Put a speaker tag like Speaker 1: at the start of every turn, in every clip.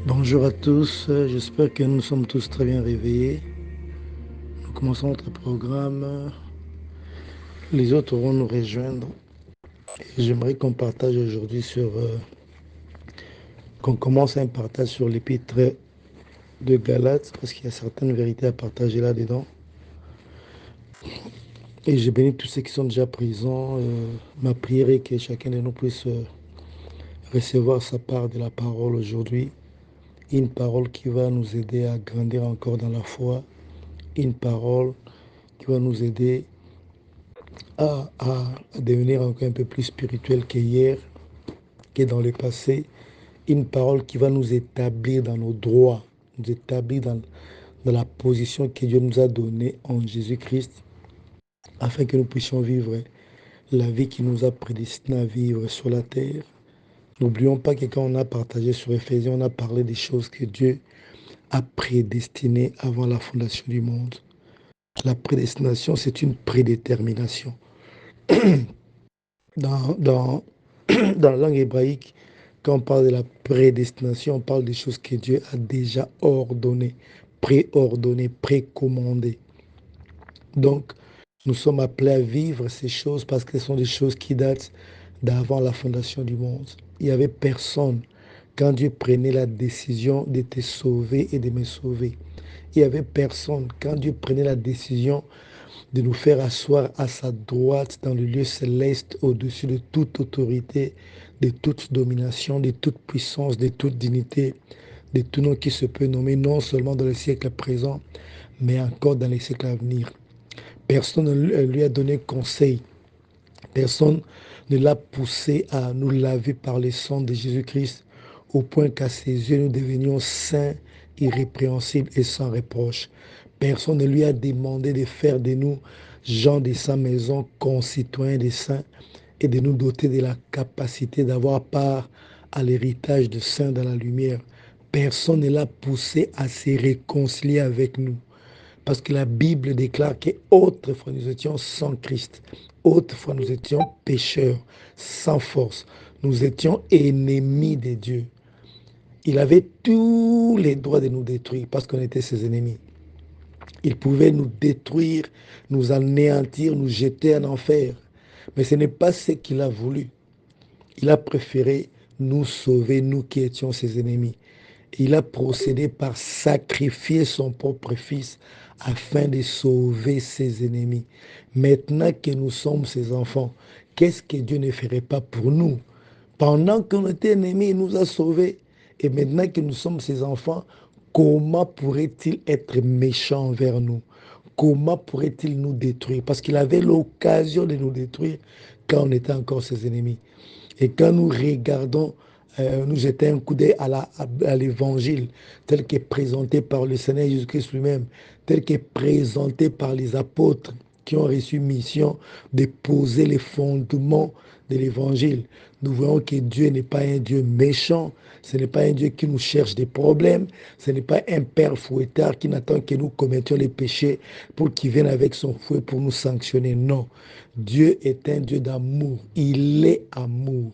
Speaker 1: Bonjour à tous, j'espère que nous sommes tous très bien réveillés. Nous commençons notre programme. Les autres vont nous rejoindre. Et j'aimerais qu'on partage aujourd'hui qu'on commence un partage sur l'épître de Galates, parce qu'il y a certaines vérités à partager là-dedans. Et je bénis tous ceux qui sont déjà présents. Ma prière est que chacun de nous puisse recevoir sa part de la parole aujourd'hui. Une parole qui va nous aider à grandir encore dans la foi. Une parole qui va nous aider à devenir encore un peu plus spirituel qu'hier, que dans le passé. Une parole qui va nous établir dans nos droits, nous établir dans la position que Dieu nous a donnée en Jésus-Christ, afin que nous puissions vivre la vie qu'il nous a prédestiné à vivre sur la terre. N'oublions pas que quand on a partagé sur Éphésiens, on a parlé des choses que Dieu a prédestinées avant la fondation du monde. La prédestination, c'est une prédétermination. Dans dans la langue hébraïque, quand on parle de la prédestination, on parle des choses que Dieu a déjà ordonnées, précommandées. Donc, nous sommes appelés à vivre ces choses parce que ce sont des choses qui datent d'avant la fondation du monde. Il n'y avait personne quand Dieu prenait la décision de te sauver et de me sauver. Il n'y avait personne quand Dieu prenait la décision de nous faire asseoir à sa droite dans le lieu céleste au-dessus de toute autorité, de toute domination, de toute puissance, de toute dignité, de tout nom qui se peut nommer, non seulement dans le siècle présent, mais encore dans les siècles à venir. Personne ne lui a donné conseil. Personne ne l'a poussé à nous laver par le sang de Jésus-Christ, au point qu'à ses yeux, nous devenions saints, irrépréhensibles et sans reproche. Personne ne lui a demandé de faire de nous gens de sa maison, concitoyens des saints, et de nous doter de la capacité d'avoir part à l'héritage de saints dans la lumière. Personne ne l'a poussé à se réconcilier avec nous. Parce que la Bible déclare qu'autrefois nous étions sans Christ. Autrefois nous étions pécheurs, sans force. Nous étions ennemis de Dieu. Il avait tous les droits de nous détruire parce qu'on était ses ennemis. Il pouvait nous détruire, nous anéantir, nous jeter en enfer. Mais ce n'est pas ce qu'il a voulu. Il a préféré nous sauver, nous qui étions ses ennemis. Il a procédé par sacrifier son propre fils afin de sauver ses ennemis. Maintenant que nous sommes ses enfants, qu'est-ce que Dieu ne ferait pas pour nous? Pendant qu'on était ennemis, il nous a sauvés. Et maintenant que nous sommes ses enfants, comment pourrait-il être méchant envers nous? Comment pourrait-il nous détruire? Parce qu'il avait l'occasion de nous détruire quand on était encore ses ennemis. Et quand nous regardons, nous jetons un coup d'œil à l'évangile tel qu'est présenté par le Seigneur Jésus-Christ lui-même, tel qu'est présenté par les apôtres qui ont reçu mission de poser les fondements de l'évangile. Nous voyons que Dieu n'est pas un Dieu méchant, ce n'est pas un Dieu qui nous cherche des problèmes, ce n'est pas un père fouettard qui n'attend que nous commettions les péchés pour qu'il vienne avec son fouet pour nous sanctionner. Non, Dieu est un Dieu d'amour, il est amour.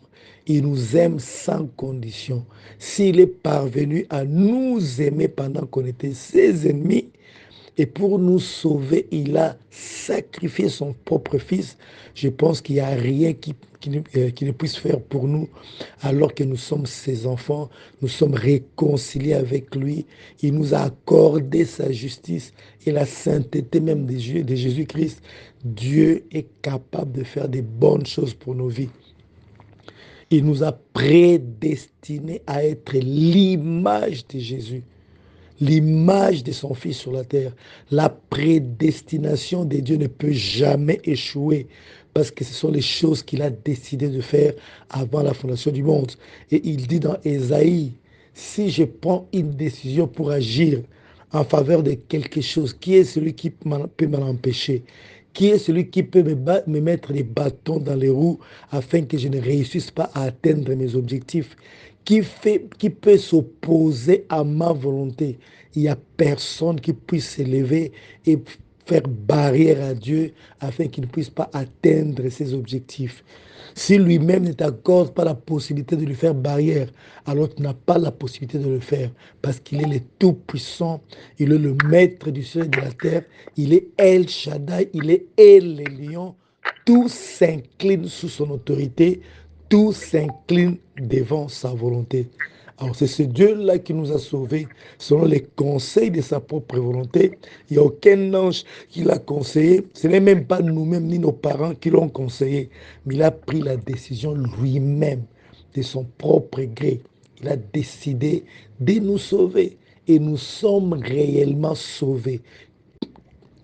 Speaker 1: Il nous aime sans condition. S'il est parvenu à nous aimer pendant qu'on était ses ennemis, et pour nous sauver, il a sacrifié son propre fils. Je pense qu'il n'y a rien qui ne puisse faire pour nous alors que nous sommes ses enfants. Nous sommes réconciliés avec lui. Il nous a accordé sa justice et la sainteté même de Jésus-Christ. Dieu est capable de faire des bonnes choses pour nos vies. Il nous a prédestinés à être l'image de Jésus, l'image de son Fils sur la terre. La prédestination de Dieu ne peut jamais échouer parce que ce sont les choses qu'il a décidé de faire avant la fondation du monde. Et il dit dans Ésaïe, si je prends une décision pour agir en faveur de quelque chose, qui est celui qui peut m'en empêcher? Qui est celui qui peut me mettre les bâtons dans les roues afin que je ne réussisse pas à atteindre mes objectifs? Qui peut s'opposer à ma volonté? Il n'y a personne qui puisse s'élever et faire barrière à Dieu afin qu'il ne puisse pas atteindre ses objectifs. Si lui-même ne t'accorde pas la possibilité de lui faire barrière, alors tu n'as pas la possibilité de le faire parce qu'il est le Tout-Puissant, il est le Maître du ciel et de la terre, il est El Shaddai, il est El Elyon. Tout s'incline sous son autorité, tout s'incline devant sa volonté. Alors c'est ce Dieu-là qui nous a sauvés selon les conseils de sa propre volonté. Il n'y a aucun ange qui l'a conseillé. Ce n'est même pas nous-mêmes ni nos parents qui l'ont conseillé, mais il a pris la décision lui-même de son propre gré. Il a décidé de nous sauver et nous sommes réellement sauvés.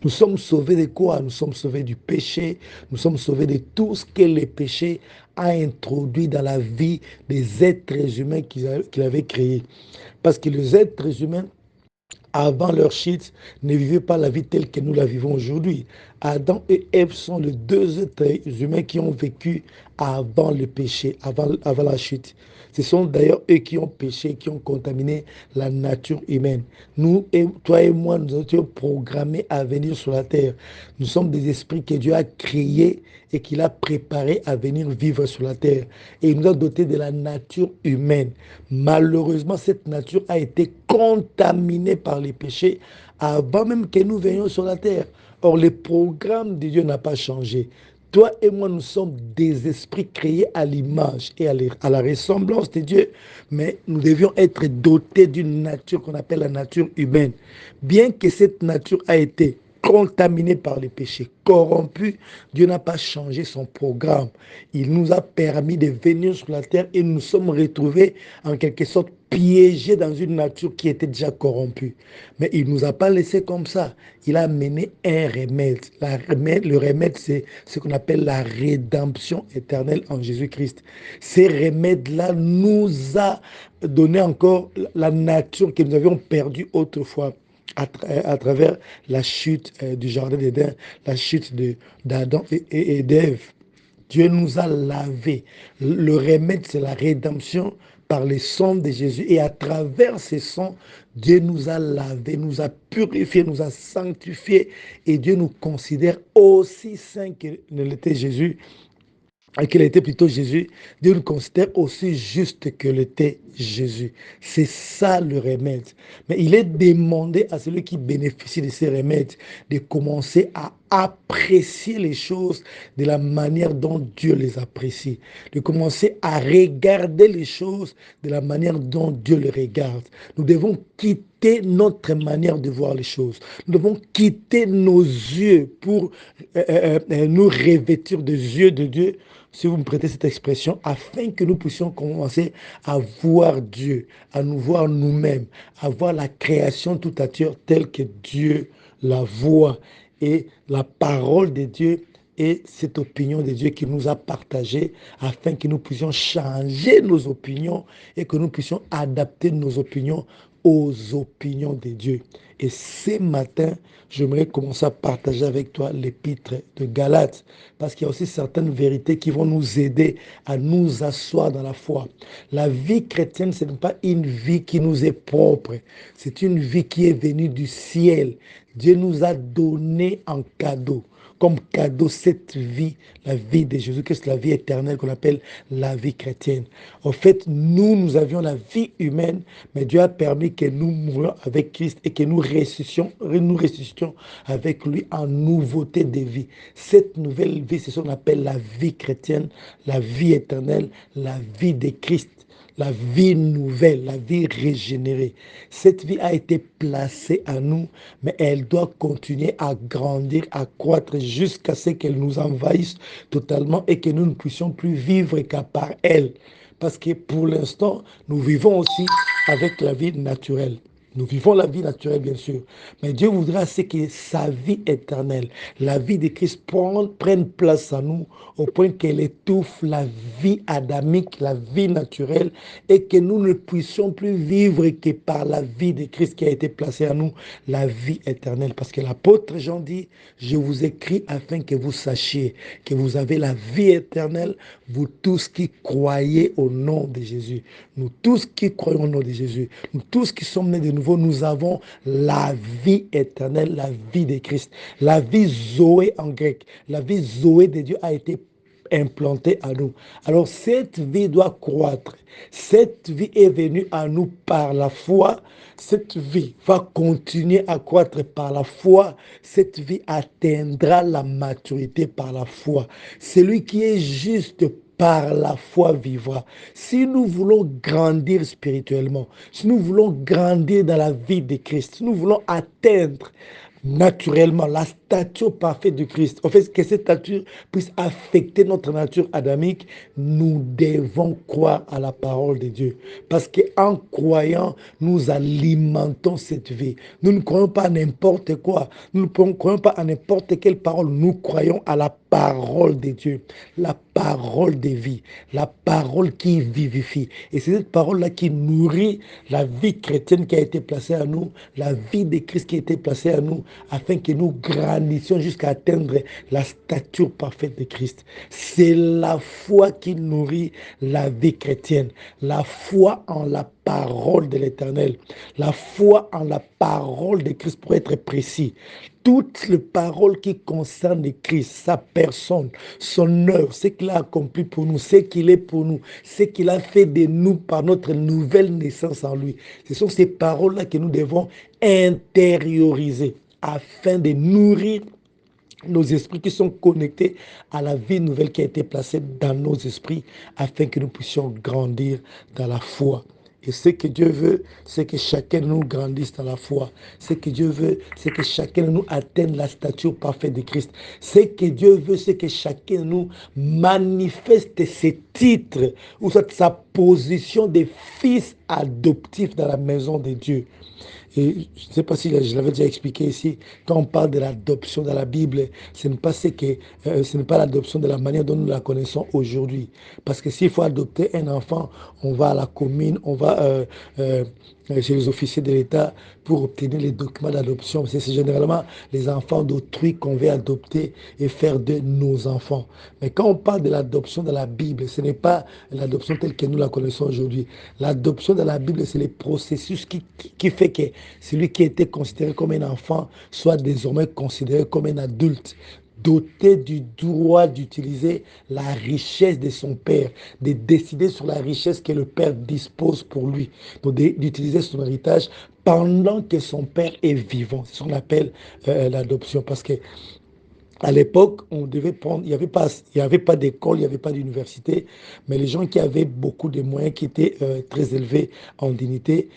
Speaker 1: Nous sommes sauvés de quoi? Nous sommes sauvés du péché, nous sommes sauvés de tout ce que le péché a introduit dans la vie des êtres humains qu'il avait créés. Parce que les êtres humains, avant leur chute, ne vivaient pas la vie telle que nous la vivons aujourd'hui. Adam et Ève sont les deux êtres humains qui ont vécu avant le péché, avant la chute. Ce sont d'ailleurs eux qui ont péché, qui ont contaminé la nature humaine. Nous, toi et moi, nous étions programmés à venir sur la terre. Nous sommes des esprits que Dieu a créés et qu'il a préparés à venir vivre sur la terre. Et il nous a dotés de la nature humaine. Malheureusement, cette nature a été contaminée par les péchés avant même que nous venions sur la terre. Or, le programme de Dieu n'a pas changé. Toi et moi, nous sommes des esprits créés à l'image et à la ressemblance de Dieu, mais nous devions être dotés d'une nature qu'on appelle la nature humaine. Bien que cette nature a été contaminée par les péchés, corrompue, Dieu n'a pas changé son programme. Il nous a permis de venir sur la terre et nous nous sommes retrouvés en quelque sorte piégés dans une nature qui était déjà corrompue. Mais il ne nous a pas laissé comme ça. Il a mené un remède. Le remède, c'est ce qu'on appelle la rédemption éternelle en Jésus-Christ. Ces remèdes-là nous a donné encore la nature que nous avions perdue autrefois à travers la chute du jardin d'Éden, la chute d'Adam et d'Ève. Dieu nous a lavés. Le remède, c'est la rédemption par les sangs de Jésus. Et à travers ces sangs, Dieu nous a lavés, nous a purifiés, nous a sanctifiés. Et Dieu nous considère aussi saints que ne l'était Jésus, qu'il était plutôt Jésus. Dieu nous considère aussi juste que l'était Jésus. C'est ça le remède. Mais il est demandé à celui qui bénéficie de ces remèdes de commencer à apprécier les choses de la manière dont Dieu les apprécie. De commencer à regarder les choses de la manière dont Dieu les regarde. Nous devons quitter notre manière de voir les choses. Nous devons quitter nos yeux pour nous revêtir des yeux de Dieu, si vous me prêtez cette expression, afin que nous puissions commencer à voir Dieu, à nous voir nous-mêmes, à voir la création tout entière telle que Dieu la voit. Et la parole de Dieu et cette opinion de Dieu qu'il nous a partagée afin que nous puissions changer nos opinions et que nous puissions adapter nos opinions aux opinions de Dieu. Et ce matin, j'aimerais commencer à partager avec toi l'épître de Galates, parce qu'il y a aussi certaines vérités qui vont nous aider à nous asseoir dans la foi. La vie chrétienne, ce n'est pas une vie qui nous est propre, c'est une vie qui est venue du ciel. Dieu nous a donné en cadeau, comme cadeau cette vie, la vie de Jésus-Christ, la vie éternelle qu'on appelle la vie chrétienne. En fait, nous avions la vie humaine, mais Dieu a permis que nous mourions avec Christ et que nous ressuscitions avec lui en nouveauté de vie. Cette nouvelle vie, c'est ce qu'on appelle la vie chrétienne, la vie éternelle, la vie de Christ. La vie nouvelle, la vie régénérée. Cette vie a été placée à nous, mais elle doit continuer à grandir, à croître jusqu'à ce qu'elle nous envahisse totalement et que nous ne puissions plus vivre qu'à part elle. Parce que pour l'instant, nous vivons aussi avec la vie naturelle. Nous vivons la vie naturelle, bien sûr. Mais Dieu voudra que sa vie éternelle, la vie de Christ, prenne place à nous au point qu'elle étouffe la vie adamique, la vie naturelle, et que nous ne puissions plus vivre que par la vie de Christ qui a été placée à nous, la vie éternelle. Parce que l'apôtre Jean dit, je vous écris afin que vous sachiez que vous avez la vie éternelle, vous tous qui croyez au nom de Jésus. Nous tous qui croyons au nom de Jésus, nous tous qui sommes nés de nouveau, nous avons la vie éternelle, la vie de Christ. La vie Zoé en grec, la vie Zoé de Dieu a été implantée à nous. Alors cette vie doit croître. Cette vie est venue à nous par la foi. Cette vie va continuer à croître par la foi. Cette vie atteindra la maturité par la foi. Celui qui est juste par la foi vivra. Si nous voulons grandir spirituellement, si nous voulons grandir dans la vie de Christ, si nous voulons atteindre naturellement la stature parfaite de Christ, en fait, que cette stature puisse affecter notre nature adamique, nous devons croire à la parole de Dieu. Parce qu'en croyant, nous alimentons cette vie. Nous ne croyons pas à n'importe quoi. Nous ne croyons pas à n'importe quelle parole. Nous croyons à la parole de Dieu, la parole de vie, la parole qui vivifie. Et c'est cette parole-là qui nourrit la vie chrétienne qui a été placée à nous, la vie de Christ qui a été placée à nous, afin que nous grandissions jusqu'à atteindre la stature parfaite de Christ. C'est la foi qui nourrit la vie chrétienne, la foi en la parole de l'Éternel, la foi en la parole de Christ pour être précis. Toutes les paroles qui concernent Christ, sa personne, son œuvre, ce qu'il a accompli pour nous, ce qu'il est pour nous, ce qu'il a fait de nous par notre nouvelle naissance en lui. Ce sont ces paroles-là que nous devons intérioriser afin de nourrir nos esprits qui sont connectés à la vie nouvelle qui a été placée dans nos esprits afin que nous puissions grandir dans la foi. Et ce que Dieu veut, c'est que chacun de nous grandisse dans la foi. Ce que Dieu veut, c'est que chacun de nous atteigne la stature parfaite de Christ. Ce que Dieu veut, c'est que chacun de nous manifeste ses titres ou sa position de fils adoptif dans la maison de Dieu. Et je ne sais pas si je l'avais déjà expliqué ici, quand on parle de l'adoption dans la Bible, ce n'est pas l'adoption de la manière dont nous la connaissons aujourd'hui. Parce que s'il faut adopter un enfant, on va à la commune, on va chez les officiers de l'État pour obtenir les documents d'adoption. C'est généralement les enfants d'autrui qu'on veut adopter et faire de nos enfants. Mais quand on parle de l'adoption dans la Bible, ce n'est pas l'adoption telle que nous la connaissons aujourd'hui. L'adoption dans la Bible, c'est le processus qui fait que celui qui était considéré comme un enfant soit désormais considéré comme un adulte, doté du droit d'utiliser la richesse de son père, de décider sur la richesse que le père dispose pour lui, donc d'utiliser son héritage pendant que son père est vivant. C'est ce qu'on appelle l'adoption, parce que à l'époque, on devait prendre, il n'y avait pas d'école, il n'y avait pas d'université, mais les gens qui avaient beaucoup de moyens, qui étaient très élevés en dignité,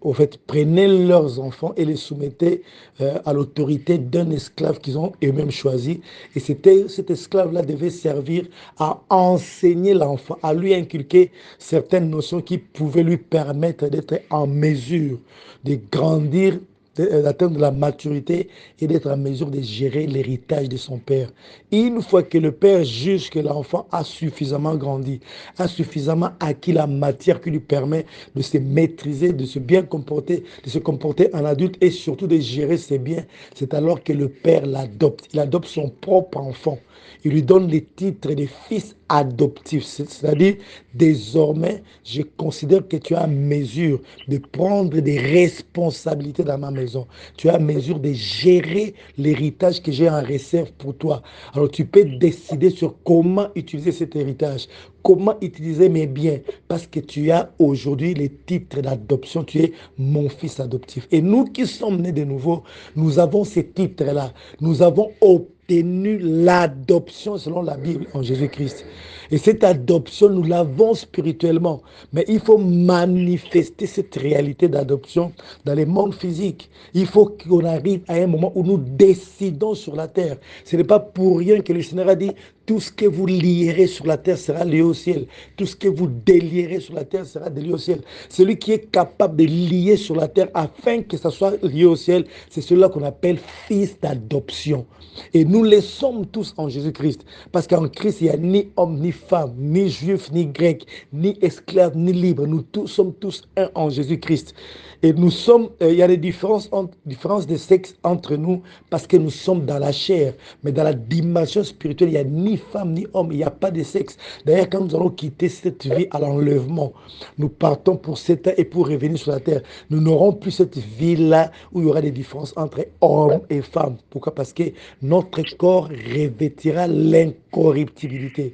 Speaker 1: au fait, prenaient leurs enfants et les soumettaient à l'autorité d'un esclave qu'ils ont eux-mêmes choisi. Et cet esclave-là devait servir à enseigner l'enfant, à lui inculquer certaines notions qui pouvaient lui permettre d'être en mesure de grandir, d'atteindre la maturité et d'être en mesure de gérer l'héritage de son père. Et une fois que le père juge que l'enfant a suffisamment grandi, a suffisamment acquis la matière qui lui permet de se maîtriser, de se bien comporter, de se comporter en adulte et surtout de gérer ses biens, c'est alors que le père l'adopte. Il adopte son propre enfant. Il lui donne les titres de fils adoptif, c'est-à-dire désormais, je considère que tu as mesure de prendre des responsabilités dans ma maison. Tu as mesure de gérer l'héritage que j'ai en réserve pour toi. Alors tu peux décider sur comment utiliser cet héritage, comment utiliser mes biens, parce que tu as aujourd'hui les titres d'adoption, tu es mon fils adoptif. Et nous qui sommes nés de nouveau, nous avons ces titres-là. Nous avons obtenu l'adoption selon la Bible en Jésus-Christ. Et cette adoption, nous l'avons spirituellement. Mais il faut manifester cette réalité d'adoption dans le monde physique. Il faut qu'on arrive à un moment où nous décidons sur la terre. Ce n'est pas pour rien que le Seigneur a dit, tout ce que vous lierez sur la terre sera lié au ciel. Tout ce que vous délierez sur la terre sera délié au ciel. Celui qui est capable de lier sur la terre afin que ça soit lié au ciel, c'est celui-là qu'on appelle fils d'adoption. Et nous les sommes tous en Jésus-Christ. Parce qu'en Christ, il n'y a ni homme, ni femme, ni juif, ni grec, ni esclave, ni libre. Nous sommes tous un en Jésus-Christ. Et nous sommes, il y a des différences de sexe entre nous parce que nous sommes dans la chair. Mais dans la dimension spirituelle, il n'y a ni ni femme ni homme, il n'y a pas de sexe. D'ailleurs, quand nous allons quitter cette vie à l'enlèvement, nous partons pour 7 ans et pour revenir sur la terre. Nous n'aurons plus cette vie-là où il y aura des différences entre hommes et femmes. Pourquoi? Parce que notre corps revêtira l'incorruptibilité.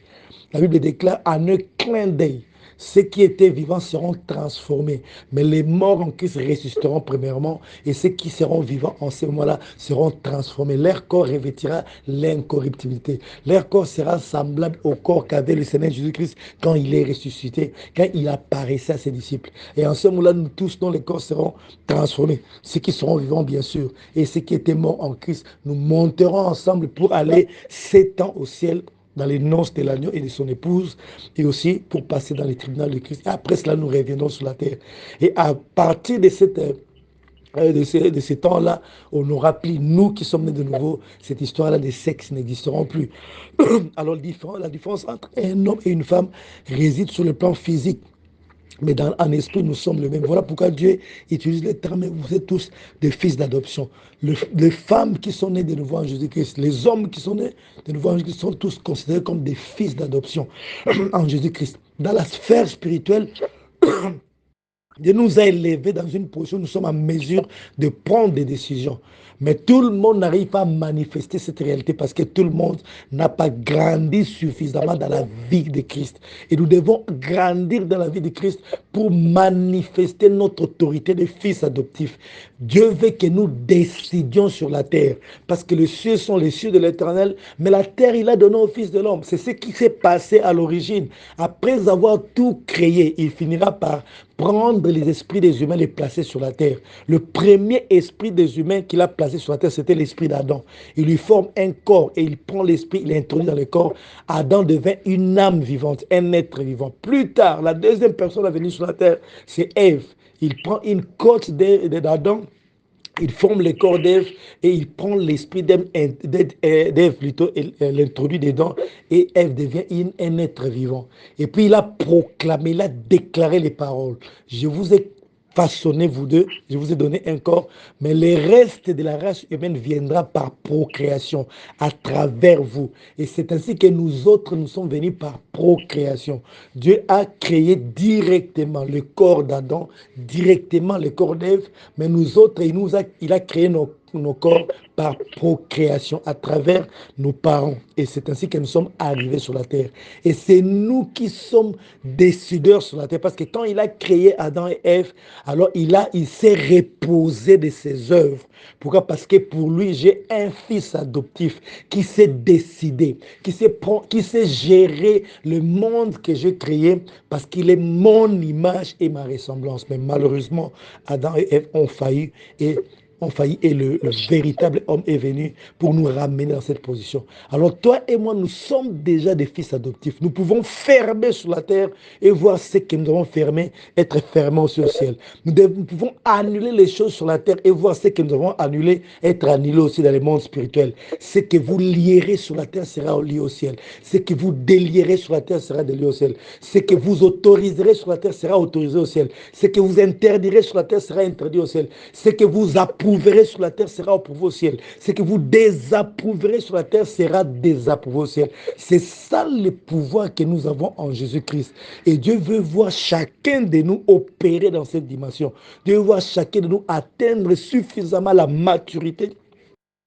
Speaker 1: La Bible déclare en un clin d'œil, ceux qui étaient vivants seront transformés, mais les morts en Christ ressusciteront premièrement, et ceux qui seront vivants en ce moment-là seront transformés. Leur corps revêtira l'incorruptibilité. Leur corps sera semblable au corps qu'avait le Seigneur Jésus-Christ quand il est ressuscité, quand il apparaissait à ses disciples. Et en ce moment-là, nous tous, dont les corps seront transformés. Ceux qui seront vivants, bien sûr, et ceux qui étaient morts en Christ, nous monterons ensemble pour aller 7 ans au ciel, dans les noces de l'agneau et de son épouse, et aussi pour passer dans les tribunaux de Christ. Et après cela, nous reviendrons sur la terre. Et à partir de ces temps-là, on n'aura plus, nous qui sommes nés de nouveau, cette histoire-là de sexe n'existeront plus. Alors, la différence entre un homme et une femme réside sur le plan physique. Mais en esprit, nous sommes le même. Voilà pourquoi Dieu utilise le terme, vous êtes tous des fils d'adoption. Les femmes qui sont nées de nouveau en Jésus-Christ, les hommes qui sont nés de nouveau en Jésus-Christ sont tous considérés comme des fils d'adoption en Jésus-Christ. Dans la sphère spirituelle, Dieu nous a élevés dans une position où nous sommes en mesure de prendre des décisions. Mais tout le monde n'arrive pas à manifester cette réalité parce que tout le monde n'a pas grandi suffisamment dans la vie de Christ. Et nous devons grandir dans la vie de Christ pour manifester notre autorité de fils adoptifs. Dieu veut que nous décidions sur la terre parce que les cieux sont les cieux de l'Éternel, mais la terre, il a donné au Fils de l'homme. C'est ce qui s'est passé à l'origine. Après avoir tout créé, il finira par prendre les esprits des humains et les placer sur la terre. Le premier esprit des humains qu'il a placé sur la terre, c'était l'esprit d'Adam. Il lui forme un corps et il prend l'esprit, il l'introduit dans le corps. Adam devint une âme vivante, un être vivant. Plus tard, la deuxième personne à venir sur la terre, c'est Ève. Il prend une côte d'Adam, il forme le corps d'Ève et il prend l'esprit d'Ève plutôt et l'introduit dedans et Ève devient un être vivant. Et puis il a proclamé, il a déclaré les paroles. Je vous ai façonné vous deux, je vous ai donné un corps, mais le reste de la race humaine viendra par procréation à travers vous. Et c'est ainsi que nous autres, nous sommes venus par procréation. Dieu a créé directement le corps d'Adam, directement le corps d'Ève, mais nous autres, il a créé nos corps par procréation à travers nos parents. Et c'est ainsi que nous sommes arrivés sur la terre. Et c'est nous qui sommes décideurs sur la terre. Parce que quand il a créé Adam et Ève, alors il s'est reposé de ses œuvres. Pourquoi? Parce que pour lui, j'ai un fils adoptif qui s'est décidé, qui sait gérer le monde que j'ai créé parce qu'il est mon image et ma ressemblance. Mais malheureusement, Adam et Ève ont failli et le véritable homme est venu pour nous ramener dans cette position. Alors toi et moi, nous sommes déjà des fils adoptifs. Nous pouvons fermer sur la terre et voir ce que nous avons fermé, être fermés aussi au ciel. Nous pouvons annuler les choses sur la terre et voir ce que nous avons annulé, être annulé aussi dans le monde spirituel. Ce que vous lierez sur la terre sera lié au ciel. Ce que vous délierez sur la terre sera délié au ciel. Ce que vous autoriserez sur la terre sera autorisé au ciel. Ce que vous interdirez sur la terre sera interdit au ciel. Ce que vous approuverez sur la terre sera approuvé au ciel. Ce que vous désapprouverez sur la terre sera désapprouvé au ciel. C'est ça le pouvoir que nous avons en Jésus-Christ. Et Dieu veut voir chacun de nous opérer dans cette dimension. Dieu veut voir chacun de nous atteindre suffisamment la maturité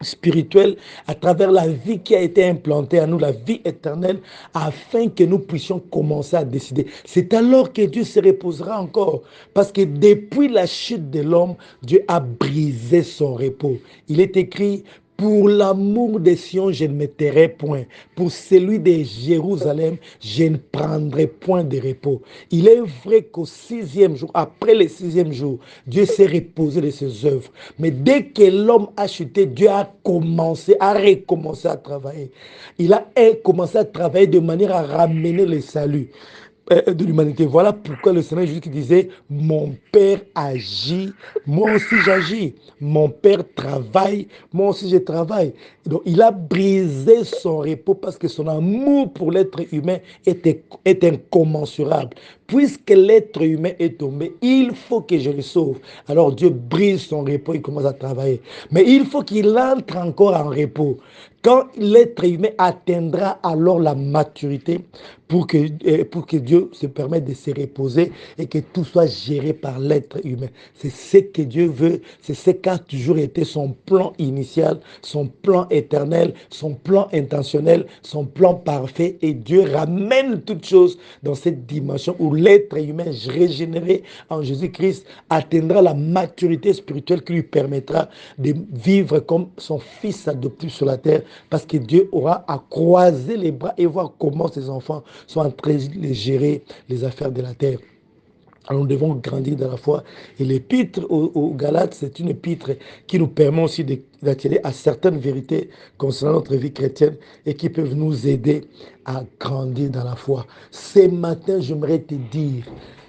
Speaker 1: spirituelle à travers la vie qui a été implantée à nous, la vie éternelle, afin que nous puissions commencer à décider. C'est alors que Dieu se reposera encore. Parce que depuis la chute de l'homme, Dieu a brisé son repos. Il est écrit: pour l'amour de Sion, je ne me tairai point. Pour celui de Jérusalem, je ne prendrai point de repos. Il est vrai qu'au 6e jour, après le 6e jour, Dieu s'est reposé de ses œuvres. Mais dès que l'homme a chuté, Dieu a recommencé à travailler. Il a commencé à travailler de manière à ramener le salut de l'humanité. Voilà pourquoi le Seigneur Jésus qui disait: mon Père agit, moi aussi j'agis. Mon Père travaille, moi aussi je travaille. Donc il a brisé son repos parce que son amour pour l'être humain est incommensurable. Puisque l'être humain est tombé, il faut que je le sauve. Alors Dieu brise son repos, il commence à travailler. Mais il faut qu'il entre encore en repos. Quand l'être humain atteindra alors la maturité pour que Dieu se permette de se reposer et que tout soit géré par l'être humain. C'est ce que Dieu veut, c'est ce qu'a toujours été son plan initial, son plan éternel, son plan intentionnel, son plan parfait. Et Dieu ramène toutes choses dans cette dimension où l'être humain régénéré en Jésus-Christ atteindra la maturité spirituelle qui lui permettra de vivre comme son fils adoptif sur la terre, parce que Dieu aura à croiser les bras et voir comment ses enfants sont en train de gérer les affaires de la terre. Alors nous devons grandir dans la foi. Et l'épître aux Galates, c'est une épître qui nous permet aussi d'attirer à certaines vérités concernant notre vie chrétienne et qui peuvent nous aider à grandir dans la foi. Ce matin, j'aimerais te dire,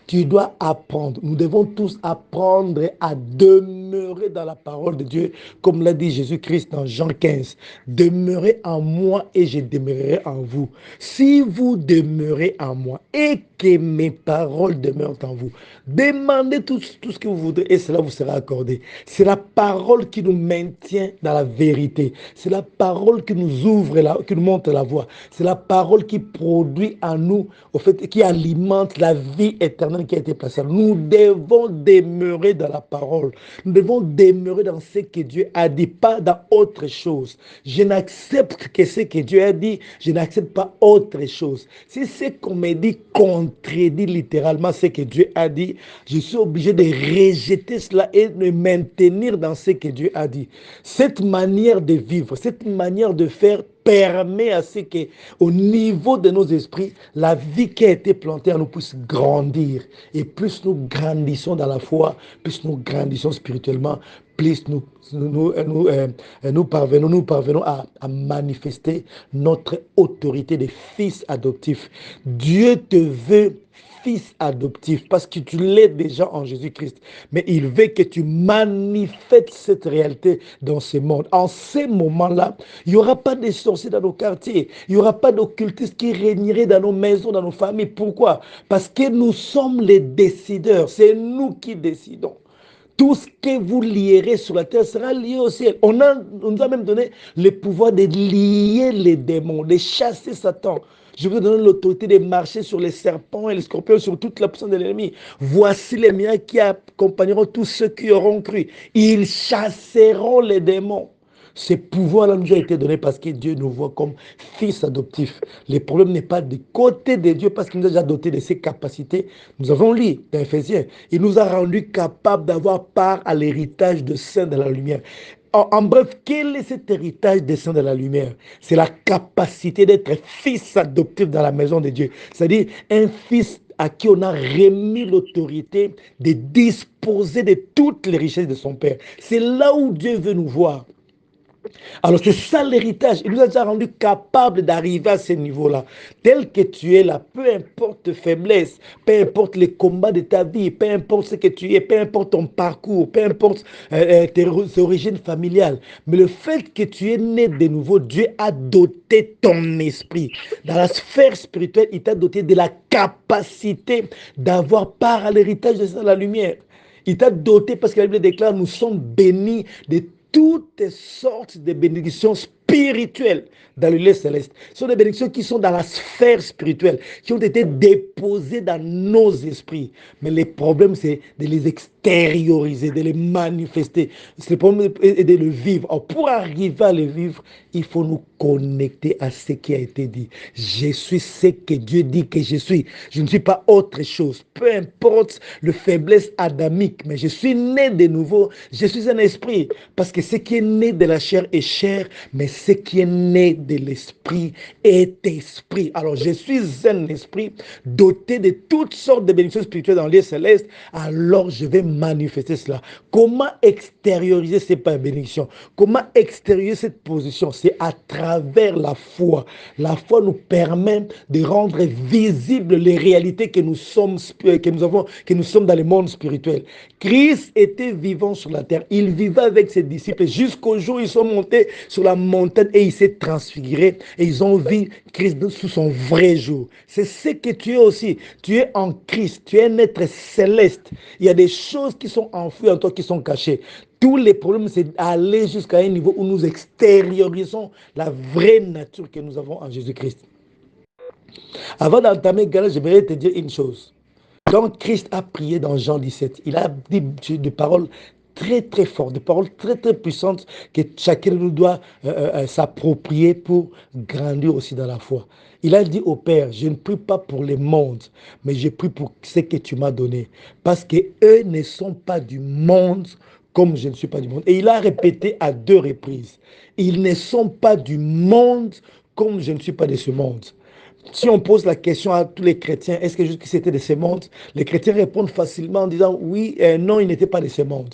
Speaker 1: tu dois apprendre. Nous devons tous apprendre à demeurer dans la parole de Dieu, comme l'a dit Jésus-Christ dans Jean 15. Demeurez en moi et je demeurerai en vous. Si vous demeurez en moi et que mes paroles demeurent en vous, demandez tout ce que vous voudrez et cela vous sera accordé. C'est la parole qui nous maintient dans la vérité. C'est la parole qui nous ouvre, qui nous montre la voie. C'est la parole qui produit en nous, au fait, qui alimente la vie éternelle qui a été placée. Nous devons demeurer dans la parole. Nous devons demeurer dans ce que Dieu a dit, pas dans autre chose. Je n'accepte que ce que Dieu a dit, je n'accepte pas autre chose. Si ce qu'on me dit contredit littéralement ce que Dieu a dit, je suis obligé de rejeter cela et de maintenir dans ce que Dieu a dit. Cette manière de vivre, cette manière de faire permet à ce que, au niveau de nos esprits, la vie qui a été plantée en nous puisse grandir. Et plus nous grandissons dans la foi, plus nous grandissons spirituellement, plus nous parvenons à manifester notre autorité de fils adoptifs. Dieu te veut fils adoptif, parce que tu l'es déjà en Jésus-Christ. Mais il veut que tu manifestes cette réalité dans ce monde. En ces moments-là, il n'y aura pas de sorciers dans nos quartiers. Il n'y aura pas d'occultistes qui régneraient dans nos maisons, dans nos familles. Pourquoi? Parce que nous sommes les décideurs. C'est nous qui décidons. Tout ce que vous lierez sur la terre sera lié au ciel. On nous a même donné le pouvoir de lier les démons, de chasser Satan. Je vous donne l'autorité de marcher sur les serpents et les scorpions, sur toute la puissance de l'ennemi. Voici les miracles qui accompagneront tous ceux qui auront cru. Ils chasseront les démons. Ce pouvoir-là nous a été donné parce que Dieu nous voit comme fils adoptifs. Le problème n'est pas du côté de Dieu parce qu'il nous a déjà dotés de ses capacités. Nous avons lu dans Éphésiens. Il nous a rendus capables d'avoir part à l'héritage de saints de la lumière. En bref, quel est cet héritage des saints de la lumière? C'est la capacité d'être fils adoptif dans la maison de Dieu. C'est-à-dire un fils à qui on a remis l'autorité de disposer de toutes les richesses de son Père. C'est là où Dieu veut nous voir. Alors c'est ça l'héritage. Il nous a déjà rendu capables d'arriver à ce niveau-là. Tel que tu es là, peu importe tes faiblesses, peu importe les combats de ta vie, peu importe ce que tu es, peu importe ton parcours, peu importe tes origines familiales. Mais le fait que tu es né de nouveau, Dieu a doté ton esprit. Dans la sphère spirituelle, il t'a doté de la capacité d'avoir part à l'héritage de la lumière. Il t'a doté parce que la Bible déclare, nous sommes bénis de toutes sortes de bénédictions spirituelles dans le lieu céleste. Ce sont des bénédictions qui sont dans la sphère spirituelle, qui ont été déposées dans nos esprits. Mais le problème, c'est de les extérioriser, de les manifester. Le problème est de le vivre. Alors, pour arriver à le vivre, il faut nous connecter à ce qui a été dit. Je suis ce que Dieu dit que je suis. Je ne suis pas autre chose. Peu importe le faiblesse adamique, mais je suis né de nouveau. Je suis un esprit. Parce que ce qui est né de la chair est chair, mais ce qui est né de l'esprit est esprit. Alors, je suis un esprit doté de toutes sortes de bénédictions spirituelles dans les célestes. Alors, je vais manifester cela. Comment extérioriser ces bénédictions? Comment extérioriser cette position? C'est à travers la foi. La foi nous permet de rendre visibles les réalités que nous sommes dans le monde spirituel. Christ était vivant sur la terre. Il vivait avec ses disciples jusqu'au jour où ils sont montés sur la montagne montagne et il s'est transfiguré et ils ont vu Christ sous son vrai jour. C'est ce que tu es aussi. Tu es en Christ, tu es un être céleste. Il y a des choses qui sont enfouies en toi, qui sont cachées. Tous les problèmes, c'est d'aller jusqu'à un niveau où nous extériorisons la vraie nature que nous avons en Jésus-Christ. Avant d'entamer, j'aimerais te dire une chose. Quand Christ a prié dans Jean 17, il a dit des paroles très très fortes, des paroles très très puissantes que chacun de nous doit s'approprier pour grandir aussi dans la foi. Il a dit au Père, je ne prie pas pour les mondes, mais je prie pour ce que tu m'as donné. Parce qu'eux ne sont pas du monde comme je ne suis pas du monde. Et il a répété à 2 reprises, ils ne sont pas du monde comme je ne suis pas de ce monde. Si on pose la question à tous les chrétiens, est-ce que Jésus était de ce monde? Les chrétiens répondent facilement en disant oui, non, il n'était pas de ce monde.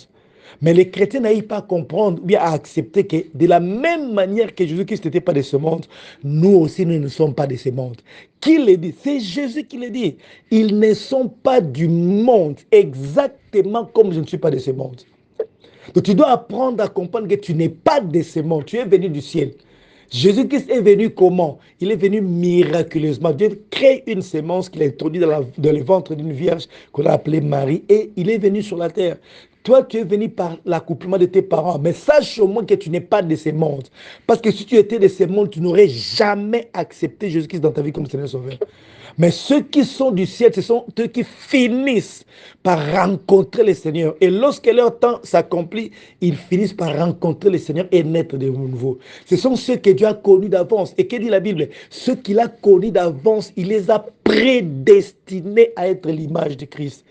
Speaker 1: Mais les chrétiens n'arrivent pas à comprendre ou bien à accepter que de la même manière que Jésus-Christ n'était pas de ce monde, nous aussi, nous ne sommes pas de ce monde. Qui le dit? C'est Jésus qui le dit. Ils ne sont pas du monde, exactement comme je ne suis pas de ce monde. Donc tu dois apprendre à comprendre que tu n'es pas de ce monde, tu es venu du ciel. Jésus-Christ est venu comment? Il est venu miraculeusement. Dieu crée une sémence qu'il a introduite dans le ventre d'une vierge qu'on a appelée Marie et il est venu sur la terre. Toi, tu es venu par l'accouplement de tes parents. Mais sache au moins que tu n'es pas de ces mondes. Parce que si tu étais de ces mondes, tu n'aurais jamais accepté Jésus-Christ dans ta vie comme Seigneur Sauveur. Mais ceux qui sont du ciel, ce sont ceux qui finissent par rencontrer le Seigneur. Et lorsque leur temps s'accomplit, ils finissent par rencontrer le Seigneur et naître de nouveau. Ce sont ceux que Dieu a connus d'avance. Et que dit la Bible? Ceux qu'il a connus d'avance, il les a prédestinés à être l'image de Christ.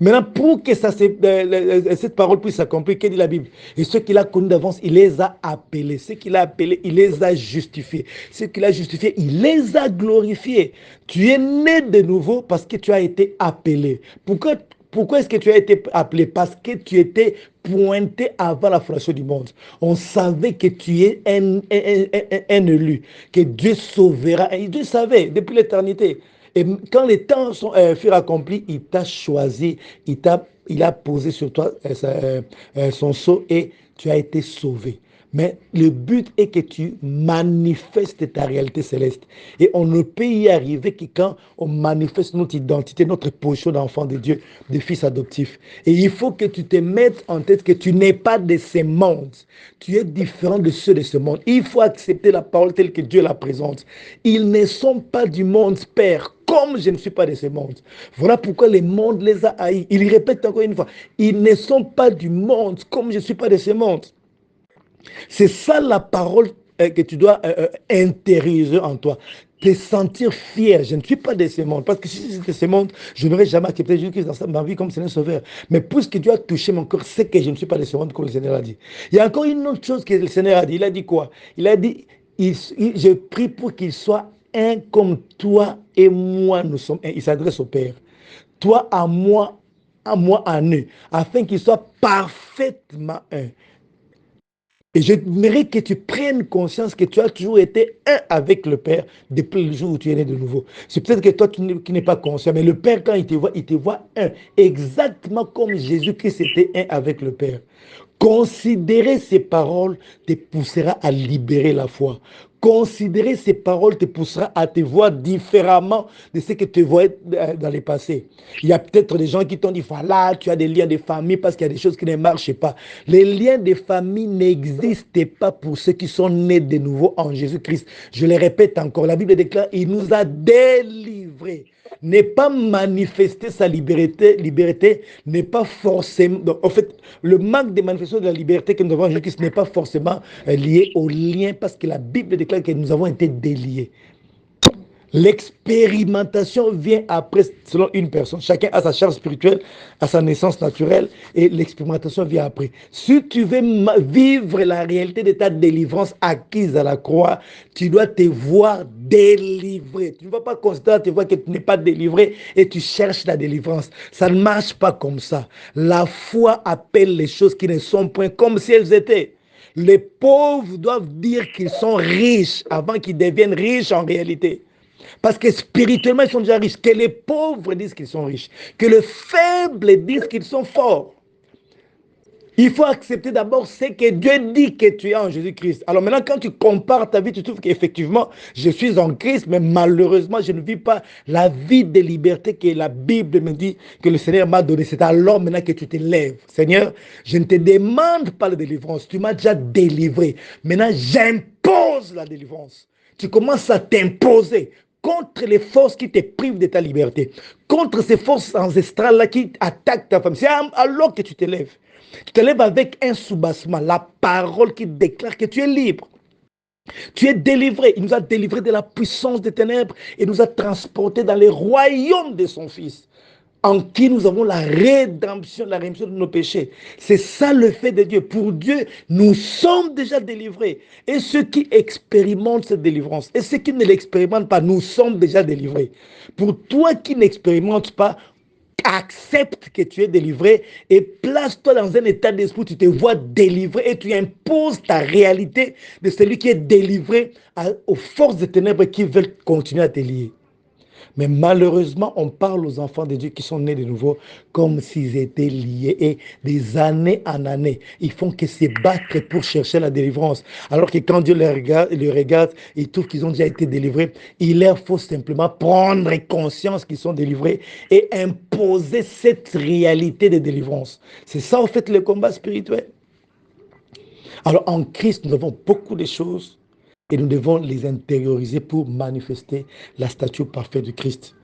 Speaker 1: Maintenant, pour que cette parole puisse s'accomplir, que dit la Bible? Et ceux qu'il a connus d'avance, il les a appelés. Ceux qu'il a appelés, il les a justifiés. Ceux qu'il a justifiés, il les a glorifiés. Tu es né de nouveau parce que tu as été appelé. Pourquoi est-ce que tu as été appelé? Parce que tu étais pointé avant la fondation du monde. On savait que tu es un élu, que Dieu sauvera. Et Dieu savait depuis l'éternité. Et quand les temps furent accomplis, il t'a choisi, il a posé sur toi son sceau et tu as été sauvé. Mais le but est que tu manifestes ta réalité céleste. Et on ne peut y arriver que quand on manifeste notre identité, notre position d'enfant de Dieu, de fils adoptif. Et il faut que tu te mettes en tête que tu n'es pas de ce monde. Tu es différent de ceux de ce monde. Il faut accepter la parole telle que Dieu la présente. Ils ne sont pas du monde, Père, comme je ne suis pas de ce monde. Voilà pourquoi le monde les a haïs. Il répète encore une fois, ils ne sont pas du monde, comme je ne suis pas de ce monde. C'est ça la parole que tu dois intérioriser en toi. Te sentir fier. Je ne suis pas de ce monde. Parce que si c'était ce monde, je n'aurais jamais accepté Jésus-Christ dans ma vie comme Seigneur Sauveur. Mais puisque Dieu a touché mon cœur, c'est que je ne suis pas de ce monde comme le Seigneur a dit. Il y a encore une autre chose que le Seigneur a dit. Il a dit quoi? Il a dit, je prie pour qu'il soit un comme toi et moi, nous sommes un. Il s'adresse au Père. Toi à moi à eux, afin qu'il soit parfaitement un. Et j'aimerais que tu prennes conscience que tu as toujours été un avec le Père depuis le jour où tu es né de nouveau. C'est peut-être que toi, qui n'es pas conscient, mais le Père, quand il te voit un, exactement comme Jésus-Christ était un avec le Père. Considérer ces paroles te poussera à libérer la foi. Considérer ces paroles te poussera à te voir différemment de ce que tu voyais dans le passé. Il y a peut-être des gens qui t'ont dit, voilà, tu as des liens de famille parce qu'il y a des choses qui ne marchent pas. Les liens de famille n'existent pas pour ceux qui sont nés de nouveau en Jésus-Christ. Je le répète encore, la Bible déclare, il nous a délivrés. N'est pas manifester sa liberté n'est pas forcément... Donc, en fait, le manque de manifestation de la liberté que nous avons en Jésus-Christ n'est pas forcément lié au lien parce que la Bible déclare que nous avons été déliés. L'expérimentation vient après, selon une personne. Chacun a sa charge spirituelle, a sa naissance naturelle, et l'expérimentation vient après. Si tu veux vivre la réalité de ta délivrance acquise à la croix, tu dois te voir délivré. Tu ne vas pas considérer, tu vois que tu n'es pas délivré et tu cherches la délivrance. Ça ne marche pas comme ça. La foi appelle les choses qui ne sont point comme si elles étaient. Les pauvres doivent dire qu'ils sont riches avant qu'ils deviennent riches en réalité. Parce que spirituellement, ils sont déjà riches. Que les pauvres disent qu'ils sont riches. Que les faibles disent qu'ils sont forts. Il faut accepter d'abord ce que Dieu dit que tu es en Jésus-Christ. Alors maintenant, quand tu compares ta vie, tu trouves qu'effectivement, je suis en Christ, mais malheureusement, je ne vis pas la vie de liberté que la Bible me dit que le Seigneur m'a donnée. C'est alors maintenant que tu te lèves. Seigneur, je ne te demande pas la délivrance. Tu m'as déjà délivré. Maintenant, j'impose la délivrance. Tu commences à t'imposer contre les forces qui te privent de ta liberté, contre ces forces ancestrales-là qui attaquent ta femme. C'est alors que tu te lèves. Tu te lèves avec un soubassement, la parole qui déclare que tu es libre. Tu es délivré. Il nous a délivrés de la puissance des ténèbres et nous a transportés dans les royaumes de son Fils, en qui nous avons la rédemption de nos péchés. C'est ça le fait de Dieu. Pour Dieu, nous sommes déjà délivrés. Et ceux qui expérimentent cette délivrance, et ceux qui ne l'expérimentent pas, nous sommes déjà délivrés. Pour toi qui n'expérimentes pas, accepte que tu es délivré et place-toi dans un état d'esprit où tu te vois délivré et tu imposes ta réalité de celui qui est délivré aux forces des ténèbres qui veulent continuer à te lier. Mais malheureusement, on parle aux enfants de Dieu qui sont nés de nouveau comme s'ils étaient liés. Et des années en années, ils font que se battre pour chercher la délivrance. Alors que quand Dieu les regarde, ils trouvent qu'ils ont déjà été délivrés. Il leur faut simplement prendre conscience qu'ils sont délivrés et imposer cette réalité de délivrance. C'est ça, en fait, le combat spirituel. Alors, en Christ, nous avons beaucoup de choses et nous devons les intérioriser pour manifester la statue parfaite du Christ.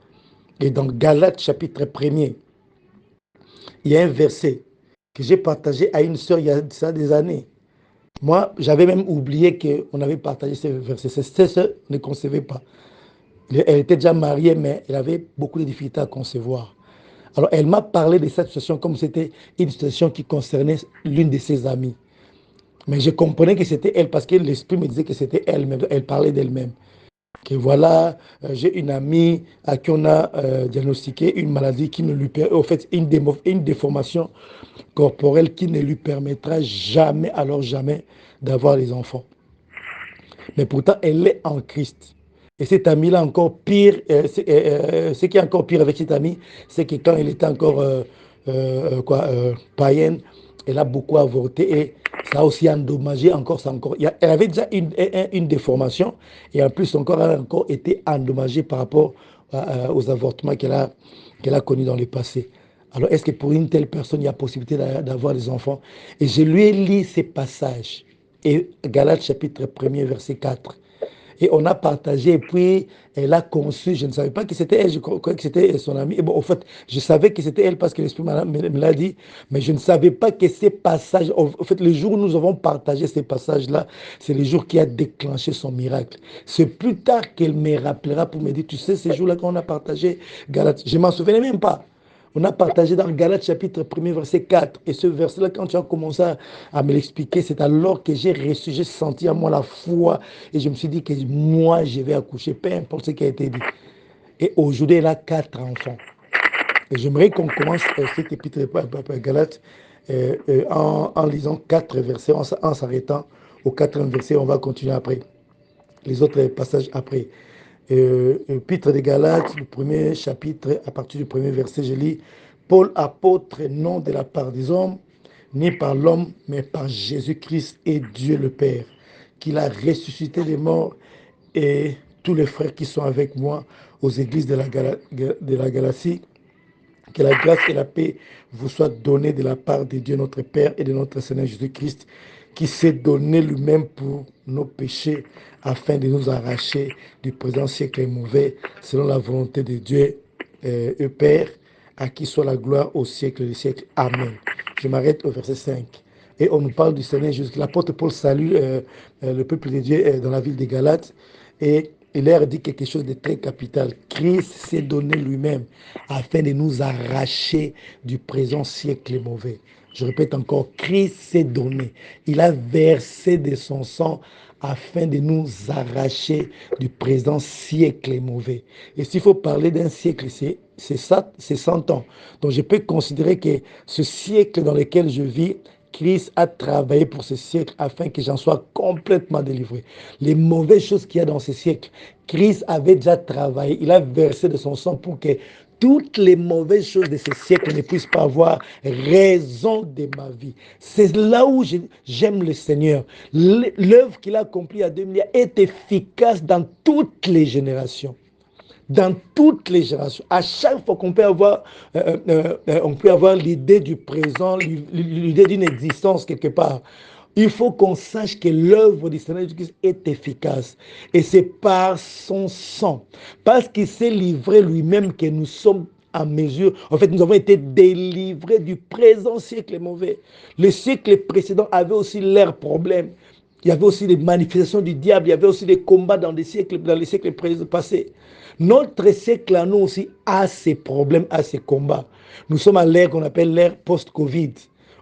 Speaker 1: Et dans Galates chapitre 1er, il y a un verset que j'ai partagé à une sœur il y a ça des années. Moi, j'avais même oublié qu'on avait partagé ce verset. Cette sœur ne concevait pas. Elle était déjà mariée, mais elle avait beaucoup de difficultés à concevoir. Alors, elle m'a parlé de cette situation comme c'était une situation qui concernait l'une de ses amies. Mais je comprenais que c'était elle parce que l'esprit me disait que c'était elle, mais elle parlait d'elle-même. Que voilà, j'ai une amie à qui on a diagnostiqué une maladie qui ne lui permet, au fait, une déformation corporelle qui ne lui permettra jamais, alors jamais, d'avoir les enfants. Mais pourtant, elle est en Christ. Et cette amie-là, encore pire, ce qui est encore pire avec cette amie, c'est que quand elle était encore païenne, elle a beaucoup avorté et ça a aussi endommagé encore, ça encore. Elle avait déjà une déformation et en plus, encore, elle a encore été endommagée par rapport aux avortements qu'elle a connus dans le passé. Alors, est-ce que pour une telle personne, il y a possibilité d'avoir des enfants? Et je lui ai lu ces passages. Et Galates chapitre 1er, verset 4. Et on a partagé, et puis elle a conçu, je ne savais pas que c'était elle, je croyais que c'était son amie. Et bon, en fait, je savais que c'était elle parce que l'Esprit me l'a dit, mais je ne savais pas que ces passages, en fait, le jour où nous avons partagé ces passages-là, c'est le jour qui a déclenché son miracle. C'est plus tard qu'elle me rappellera pour me dire, tu sais, ces jours-là qu'on a partagé Galates, je ne m'en souvenais même pas. On a partagé dans Galates chapitre 1er, verset 4. Et ce verset-là, quand tu as commencé à me l'expliquer, c'est alors que j'ai reçu, j'ai senti à moi la foi. Et je me suis dit que moi, je vais accoucher, peu importe ce qui a été dit. Et aujourd'hui, elle a 4 enfants. Et j'aimerais qu'on commence cet épître de Galates en lisant 4 versets, en s'arrêtant au 4e verset. On va continuer après, les autres passages après. Épître de Galates, le premier chapitre, à partir du premier verset, je lis: Paul, apôtre, non de la part des hommes, ni par l'homme, mais par Jésus-Christ et Dieu le Père, qui l'a ressuscité des morts, et tous les frères qui sont avec moi aux églises de la Galatie. Que la grâce et la paix vous soient données de la part de Dieu notre Père et de notre Seigneur Jésus-Christ, qui s'est donné lui-même pour nos péchés, afin de nous arracher du présent siècle mauvais, selon la volonté de Dieu, Père, à qui soit la gloire au siècle des siècles. Amen. Je m'arrête au verset 5. Et on nous parle du Seigneur Jésus. L'apôtre Paul salue le peuple de Dieu dans la ville de Galates. Et il leur dit quelque chose de très capital. Christ s'est donné lui-même afin de nous arracher du présent siècle mauvais. Je répète encore, Christ s'est donné. Il a versé de son sang afin de nous arracher du présent siècle mauvais. Et s'il faut parler d'un siècle, c'est ça, c'est 100 ans. Donc je peux considérer que ce siècle dans lequel je vis, Christ a travaillé pour ce siècle afin que j'en sois complètement délivré. Les mauvaises choses qu'il y a dans ce siècle, Christ avait déjà travaillé. Il a versé de son sang pour que toutes les mauvaises choses de ce siècle ne puissent pas avoir raison de ma vie. C'est là où j'aime le Seigneur. L'œuvre qu'il a accomplie à 2000 ans est efficace dans toutes les générations. Dans toutes les générations. À chaque fois qu'on peut avoir, on peut avoir l'idée du présent, l'idée d'une existence quelque part. Il faut qu'on sache que l'œuvre du Seigneur Jésus-Christ est efficace. Et c'est par son sang, parce qu'il s'est livré lui-même que nous sommes en mesure. En fait, nous avons été délivrés du présent siècle mauvais. Le siècle précédent avait aussi leurs problèmes. Il y avait aussi des manifestations du diable, il y avait aussi des combats dans les siècles passés. Notre siècle à nous aussi a ses problèmes, a ses combats. Nous sommes à l'ère qu'on appelle l'ère post-Covid.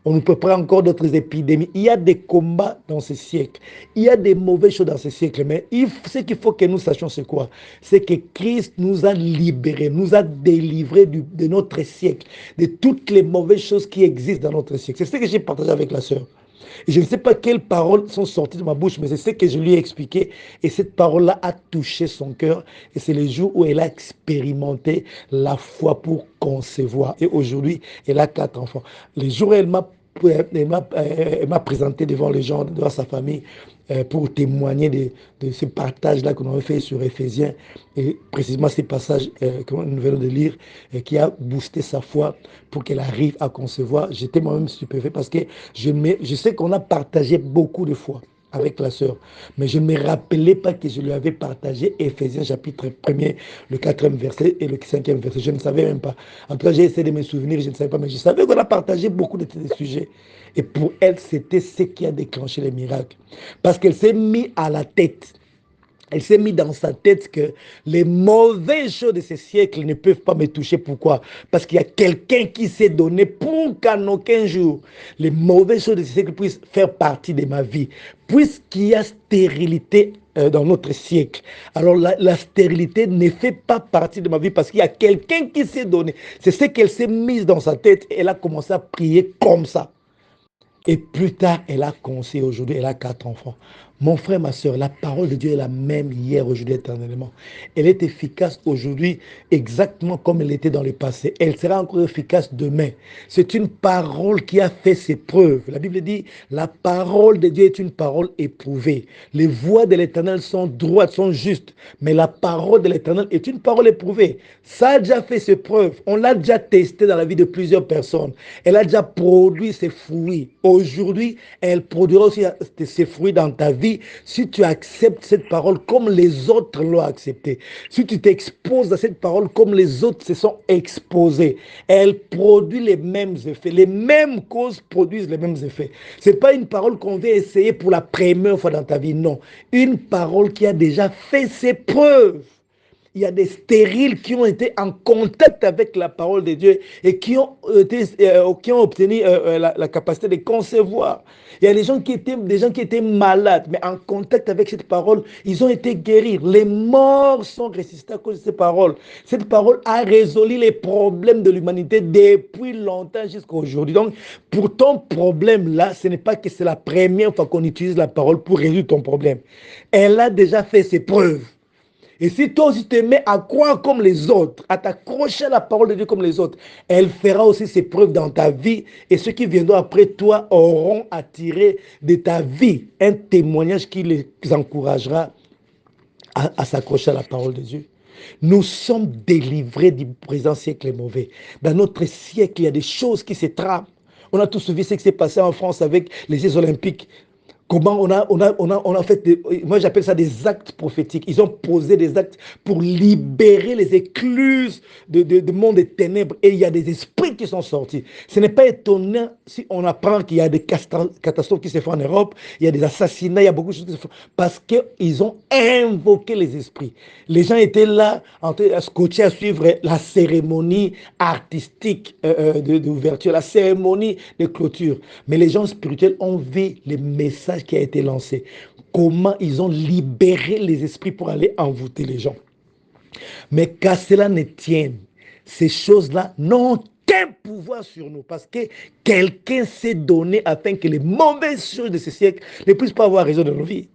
Speaker 1: On ne peut pas encore d'autres épidémies. Il y a des combats dans ce siècle. Il y a des mauvaises choses dans ce siècle. Mais ce qu'il faut que nous sachions, c'est quoi? C'est que Christ nous a libérés, nous a délivrés de notre siècle, de toutes les mauvaises choses qui existent dans notre siècle. C'est ce que j'ai partagé avec la sœur. Et je ne sais pas quelles paroles sont sorties de ma bouche, mais c'est ce que je lui ai expliqué. Et cette parole-là a touché son cœur. Et c'est le jour où elle a expérimenté la foi pour concevoir. Et aujourd'hui, elle a 4 enfants. Le jour où elle m'a présenté devant les gens, devant sa famille, pour témoigner de ce partage-là qu'on avait fait sur Éphésiens, et précisément ces passages que nous venons de lire, qui a boosté sa foi pour qu'elle arrive à concevoir. J'étais moi-même stupéfait parce que je sais qu'on a partagé beaucoup de fois avec la sœur, mais je ne me rappelais pas que je lui avais partagé Éphésiens chapitre 1er, le 4e verset et le 5e verset. Je ne savais même pas. En tout cas, j'ai essayé de me souvenir, je ne savais pas, mais je savais qu'on a partagé beaucoup de sujets. Et pour elle, c'était ce qui a déclenché les miracles. Parce qu'elle s'est mise à la tête. Elle s'est mise dans sa tête que les mauvaises choses de ce siècle ne peuvent pas me toucher. Pourquoi? Parce qu'il y a quelqu'un qui s'est donné pour qu'en aucun jour les mauvaises choses de ce siècle puissent faire partie de ma vie. Puisqu'il y a stérilité dans notre siècle, alors la stérilité ne fait pas partie de ma vie parce qu'il y a quelqu'un qui s'est donné. C'est ce qu'elle s'est mise dans sa tête et elle a commencé à prier comme ça. Et plus tard, elle a conçu. Aujourd'hui, elle a 4 enfants. Mon frère, ma soeur, la parole de Dieu est la même hier, aujourd'hui, éternellement. Elle est efficace aujourd'hui exactement comme elle était dans le passé. Elle sera encore efficace demain. C'est une parole qui a fait ses preuves. La Bible dit, la parole de Dieu est une parole éprouvée. Les voies de l'Éternel sont droites, sont justes. Mais la parole de l'Éternel est une parole éprouvée. Ça a déjà fait ses preuves. On l'a déjà testé dans la vie de plusieurs personnes. Elle a déjà produit ses fruits. Aujourd'hui, elle produira aussi ses fruits dans ta vie si tu acceptes cette parole comme les autres l'ont acceptée. Si tu t'exposes à cette parole comme les autres se sont exposés. Elle produit les mêmes effets. Les mêmes causes produisent les mêmes effets. Ce n'est pas une parole qu'on veut essayer pour la première fois dans ta vie, non. Une parole qui a déjà fait ses preuves. Il y a des stériles qui ont été en contact avec la parole de Dieu et qui ont obtenu la capacité de concevoir. Il y a des gens qui étaient malades, mais en contact avec cette parole, ils ont été guéris. Les morts sont ressuscités à cause de cette parole. Cette parole a résolu les problèmes de l'humanité depuis longtemps jusqu'à aujourd'hui. Donc, pour ton problème là, ce n'est pas que c'est la première fois qu'on utilise la parole pour résoudre ton problème. Elle a déjà fait ses preuves. Et si toi aussi te mets à croire comme les autres, à t'accrocher à la parole de Dieu comme les autres, elle fera aussi ses preuves dans ta vie. Et ceux qui viendront après toi auront attiré de ta vie un témoignage qui les encouragera à s'accrocher à la parole de Dieu. Nous sommes délivrés du présent siècle mauvais. Dans notre siècle, il y a des choses qui se trament. On a tous vu ce qui s'est passé en France avec les Jeux Olympiques. Comment on a fait, moi j'appelle ça des actes prophétiques. Ils ont posé des actes pour libérer les écluses de monde des ténèbres. Et il y a des esprits qui sont sortis. Ce n'est pas étonnant si on apprend qu'il y a des catastrophes qui se font en Europe, il y a des assassinats, il y a beaucoup de choses qui se font. Parce qu'ils ont invoqué les esprits. Les gens étaient là, en train de scotcher, à suivre la cérémonie artistique d'ouverture, la cérémonie de clôture. Mais les gens spirituels ont vu les messages qui a été lancé. Comment ils ont libéré les esprits pour aller envoûter les gens. Mais qu'à cela ne tienne, ces choses-là n'ont aucun pouvoir sur nous parce que quelqu'un s'est donné afin que les mauvaises choses de ce siècle ne puissent pas avoir raison de nos vies.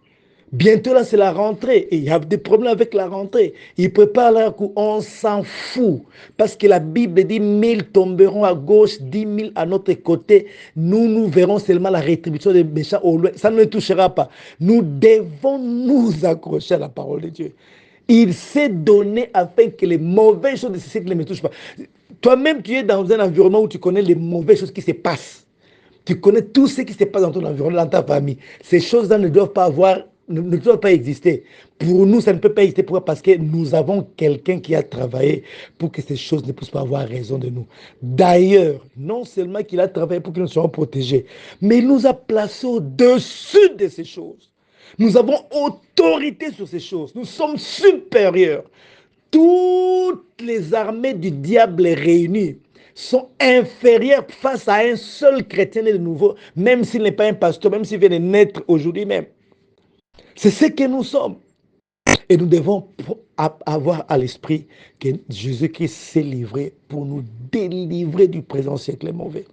Speaker 1: Bientôt, là, c'est la rentrée. Et il y a des problèmes avec la rentrée. Ils préparent leur coup. On s'en fout. Parce que la Bible dit 1000 tomberont à gauche, 10 000 à notre côté. Nous verrons seulement la rétribution des méchants au loin. Ça ne nous touchera pas. Nous devons nous accrocher à la parole de Dieu. Il s'est donné afin que les mauvaises choses de ce siècle ne me touchent pas. Toi-même, tu es dans un environnement où tu connais les mauvaises choses qui se passent. Tu connais tout ce qui se passe dans ton environnement, dans ta famille. Ces choses-là ne doivent pas ne doivent pas exister. Pour nous, ça ne peut pas exister. Pourquoi? Parce que nous avons quelqu'un qui a travaillé pour que ces choses ne puissent pas avoir raison de nous. D'ailleurs, non seulement qu'il a travaillé pour que nous soyons protégés, mais il nous a placés au-dessus de ces choses. Nous avons autorité sur ces choses. Nous sommes supérieurs. Toutes les armées du diable réunies sont inférieures face à un seul chrétien de nouveau, même s'il n'est pas un pasteur, même s'il vient de naître aujourd'hui même. C'est ce que nous sommes. Et nous devons avoir à l'esprit que Jésus-Christ s'est livré pour nous délivrer du présent siècle mauvais.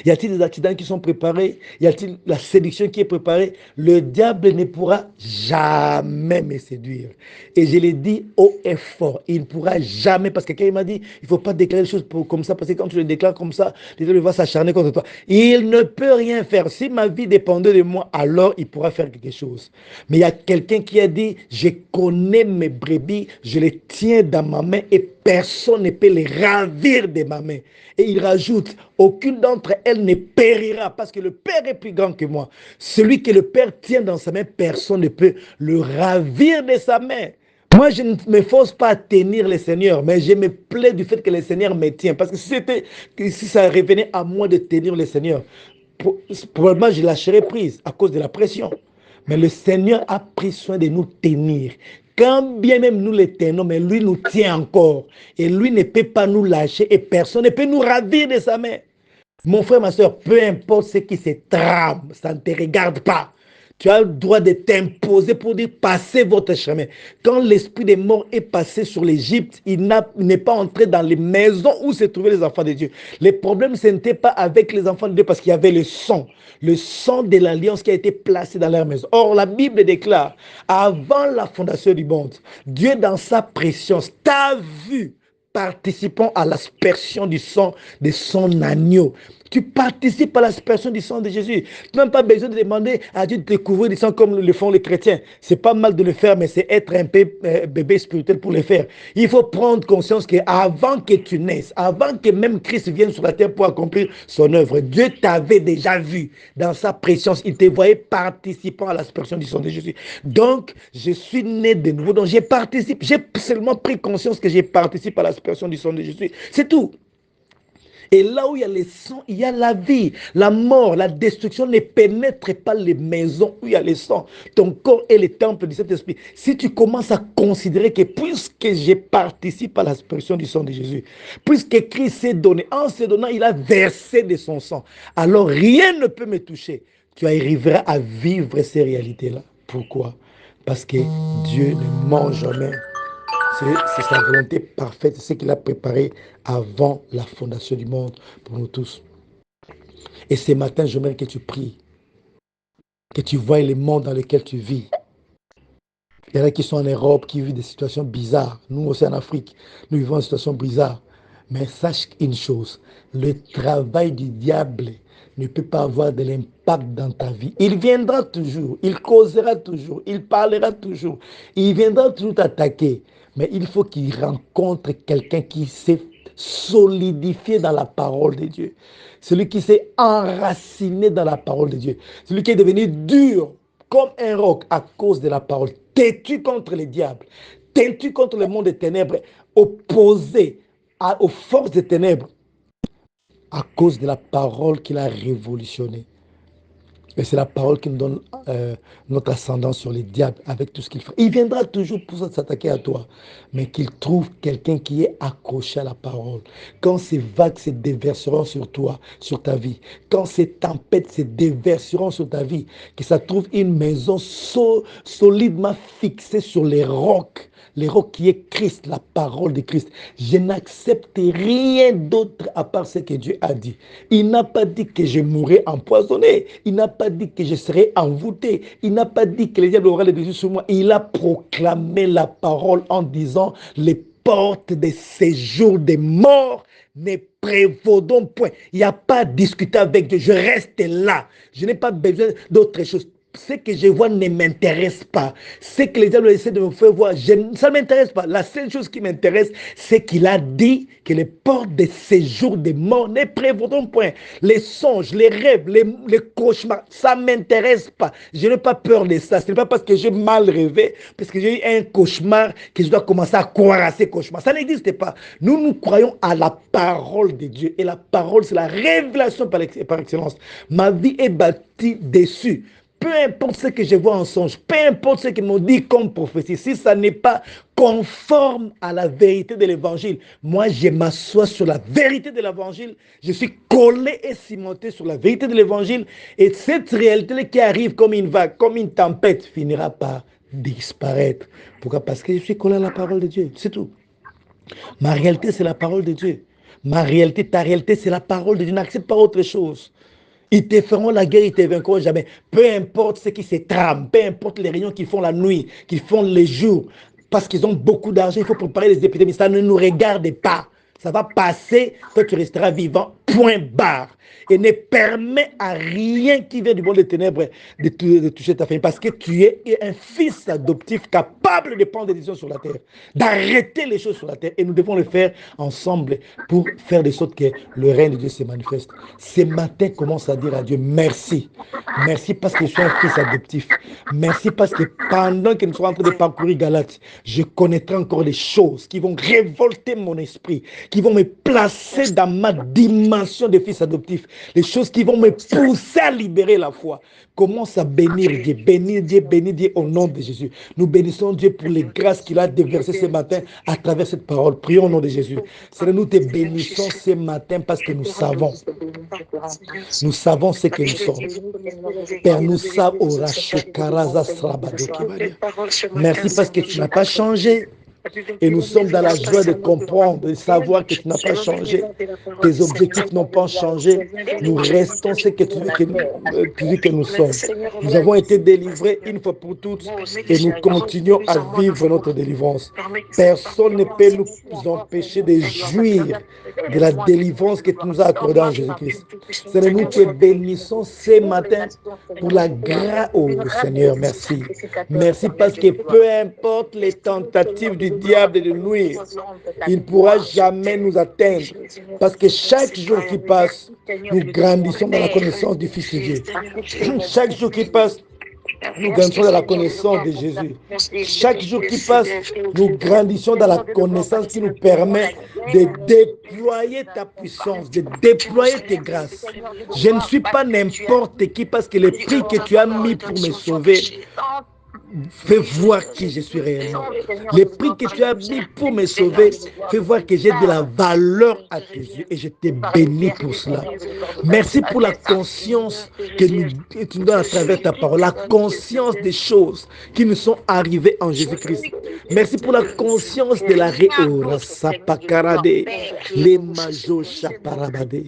Speaker 1: Y a-t-il des accidents qui sont préparés? Y a-t-il la séduction qui est préparée? Le diable ne pourra jamais me séduire. Et je l'ai dit haut et fort. Il ne pourra jamais, parce que quelqu'un m'a dit, il ne faut pas déclarer les choses comme ça, parce que quand tu le déclares comme ça, le diable va s'acharner contre toi. Il ne peut rien faire. Si ma vie dépendait de moi, alors il pourra faire quelque chose. Mais il y a quelqu'un qui a dit, je connais mes brebis, je les tiens dans ma main et personne ne peut les ravir de ma main. Et il rajoute, aucune d'entre elles ne périra parce que le Père est plus grand que moi. Celui que le Père tient dans sa main, personne ne peut le ravir de sa main. Moi, je ne me force pas à tenir le Seigneur, mais je me plais du fait que le Seigneur me tient. Parce que si ça revenait à moi de tenir le Seigneur, probablement je lâcherais prise à cause de la pression. Mais le Seigneur a pris soin de nous tenir. Quand bien même nous les tenons, mais lui nous tient encore. Et lui ne peut pas nous lâcher et personne ne peut nous ravir de sa main. Mon frère, ma soeur, peu importe ce qui se trame, ça ne te regarde pas. Tu as le droit de t'imposer pour dire passez votre chemin. Quand l'esprit des morts est passé sur l'Égypte, il n'est pas entré dans les maisons où se trouvaient les enfants de Dieu. Les problèmes, ce n'était pas avec les enfants de Dieu parce qu'il y avait le sang de l'alliance qui a été placé dans leur maison. Or, la Bible déclare, avant la fondation du monde, Dieu dans sa préscience t'a vu participant à l'aspersion du sang de son agneau. Tu participes à l'aspersion du sang de Jésus. Tu n'as même pas besoin de demander à Dieu de te couvrir du sang comme le font les chrétiens. C'est pas mal de le faire, mais c'est être un peu bébé spirituel pour le faire. Il faut prendre conscience qu'avant que tu naisses, avant que même Christ vienne sur la terre pour accomplir son œuvre, Dieu t'avait déjà vu dans sa préscience. Il te voyait participant à l'aspersion du sang de Jésus. Donc, je suis né de nouveau. Donc, j'ai seulement pris conscience que j'ai participé à l'aspersion du sang de Jésus. C'est tout. Et là où il y a le sang, il y a la vie. La mort, la destruction ne pénètre pas les maisons où il y a le sang. Ton corps est le temple du Saint-Esprit. Si tu commences à considérer que puisque je participe à l'aspersion du sang de Jésus, puisque Christ s'est donné, en se donnant, il a versé de son sang, alors rien ne peut me toucher. Tu arriveras à vivre ces réalités-là. Pourquoi? Parce que Dieu ne ment jamais. C'est sa volonté parfaite, c'est ce qu'il a préparé avant la fondation du monde pour nous tous. Et ce matin, j'aimerais que tu pries, que tu vois le monde dans lequel tu vis. Il y en a qui sont en Europe, qui vivent des situations bizarres. Nous aussi en Afrique, nous vivons une situation bizarre. Mais sache une chose, le travail du diable ne peut pas avoir de l'impact dans ta vie. Il viendra toujours, il causera toujours, il parlera toujours, il viendra toujours t'attaquer. Mais il faut qu'il rencontre quelqu'un qui s'est solidifié dans la parole de Dieu. Celui qui s'est enraciné dans la parole de Dieu. Celui qui est devenu dur comme un roc à cause de la parole. Têtu contre les diables. Têtu contre le monde des ténèbres. Opposé aux forces des ténèbres. À cause de la parole qu'il a révolutionnée. Et c'est la parole qui nous donne notre ascendant sur les diables avec tout ce qu'il fait. Il viendra toujours pour s'attaquer à toi, mais qu'il trouve quelqu'un qui est accroché à la parole. Quand ces vagues se déverseront sur toi, sur ta vie, quand ces tempêtes se déverseront sur ta vie, que ça trouve une maison solidement fixée sur les rocs qui est Christ, la parole de Christ. Je n'accepte rien d'autre à part ce que Dieu a dit. Il n'a pas dit que je mourrais empoisonné. Il n'a pas dit que je serais Écoutez, il n'a pas dit que les diables auraient le dessus sur moi. Il a proclamé la parole en disant les portes des séjours des morts ne prévaudront point. Il n'y a pas à discuter avec Dieu. Je reste là. Je n'ai pas besoin d'autre chose. Ce que je vois ne m'intéresse pas. Ce que les diables essaient de me faire voir, ça ne m'intéresse pas. La seule chose qui m'intéresse, c'est qu'il a dit que les portes de séjour des morts ne prévaudront point. Les songes, les rêves, les cauchemars, ça ne m'intéresse pas. Je n'ai pas peur de ça. Ce n'est pas parce que j'ai mal rêvé, parce que j'ai eu un cauchemar que je dois commencer à croire à ces cauchemars. Ça n'existe pas. Nous croyons à la parole de Dieu. Et la parole, c'est la révélation par excellence. Ma vie est bâtie dessus. Peu importe ce que je vois en songe, peu importe ce qu'ils m'ont dit comme prophétie, si ça n'est pas conforme à la vérité de l'évangile, moi je m'assois sur la vérité de l'évangile, je suis collé et cimenté sur la vérité de l'évangile, et cette réalité qui arrive comme une vague, comme une tempête, finira par disparaître. Pourquoi? Parce que je suis collé à la parole de Dieu, c'est tout. Ma réalité, c'est la parole de Dieu. Ma réalité, ta réalité, c'est la parole de Dieu. N'accepte pas autre chose. Ils te feront la guerre, ils te vaincront jamais. Peu importe ce qui se trame, peu importe les réunions qu'ils font la nuit, qu'ils font les jours, parce qu'ils ont beaucoup d'argent, il faut préparer les épidémies. Ça ne nous regarde pas. Ça va passer, toi tu resteras vivant, point barre. Et ne permet à rien qui vient du monde des ténèbres de toucher ta famille. Parce que tu es un fils adoptif capable de prendre des décisions sur la terre, d'arrêter les choses sur la terre. Et nous devons le faire ensemble pour faire de sorte que le règne de Dieu se manifeste. Ce matin, commence à dire à Dieu merci. Merci parce que je suis un fils adoptif. Merci parce que pendant que nous sommes en train de parcourir Galate, je connaîtrai encore des choses qui vont révolter mon esprit, qui vont me placer dans ma dimension de fils adoptif. Les choses qui vont me pousser à libérer la foi. Commence à bénir Dieu au nom de Jésus. Nous bénissons Dieu pour les grâces qu'il a déversées ce matin à travers cette parole. Prions au nom de Jésus. Seigneur, nous te bénissons ce matin parce que nous savons ce que nous sommes. Père, nous savons. Merci parce que tu n'as pas changé. Et nous sommes dans la joie de comprendre, de savoir que tu n'as pas changé. Tes objectifs n'ont pas changé. Nous restons ce que tu veux que nous sommes. Nous avons été délivrés une fois pour toutes et nous continuons à vivre notre délivrance. Personne ne peut nous empêcher de jouir de la délivrance que tu nous as accordée en Jésus-Christ. Seigneur, nous te bénissons ce matin pour la grâce. Oh Seigneur, merci. Merci parce que peu importe les tentatives du diable de nuire, il ne pourra jamais nous atteindre. Parce que chaque jour qui passe, nous grandissons dans la connaissance du Fils de Dieu. Chaque jour qui passe, nous grandissons dans la connaissance de Jésus. Chaque jour qui passe, nous grandissons dans la connaissance qui nous permet de déployer ta puissance, de déployer tes grâces. Je ne suis pas n'importe qui parce que le prix que tu as mis pour me sauver, fais voir qui je suis réellement. Le prix que tu as mis pour me sauver, fais voir que j'ai de la valeur à tes yeux et je te bénis pour cela. Merci pour la conscience que tu nous donnes à travers ta parole, la conscience des choses qui nous sont arrivées en Jésus-Christ. Merci pour la conscience de la réora, les majos chaparabade.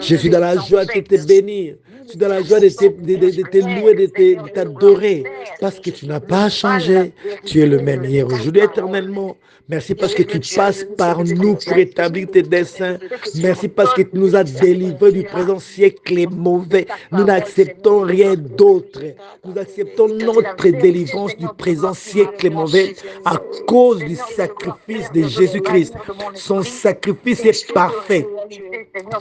Speaker 1: Je suis dans la joie de te bénir. Je suis dans la joie de te louer, de t'adorer. Parce que tu n'as pas changé. Tu es le même hier, aujourd'hui, éternellement. Merci parce que tu passes par nous pour établir tes desseins. Merci parce que tu nous as délivrés du présent siècle mauvais. Nous n'acceptons rien d'autre. Nous acceptons notre délivrance du présent siècle mauvais à cause du sacrifice de Jésus-Christ. Son sacrifice est parfait.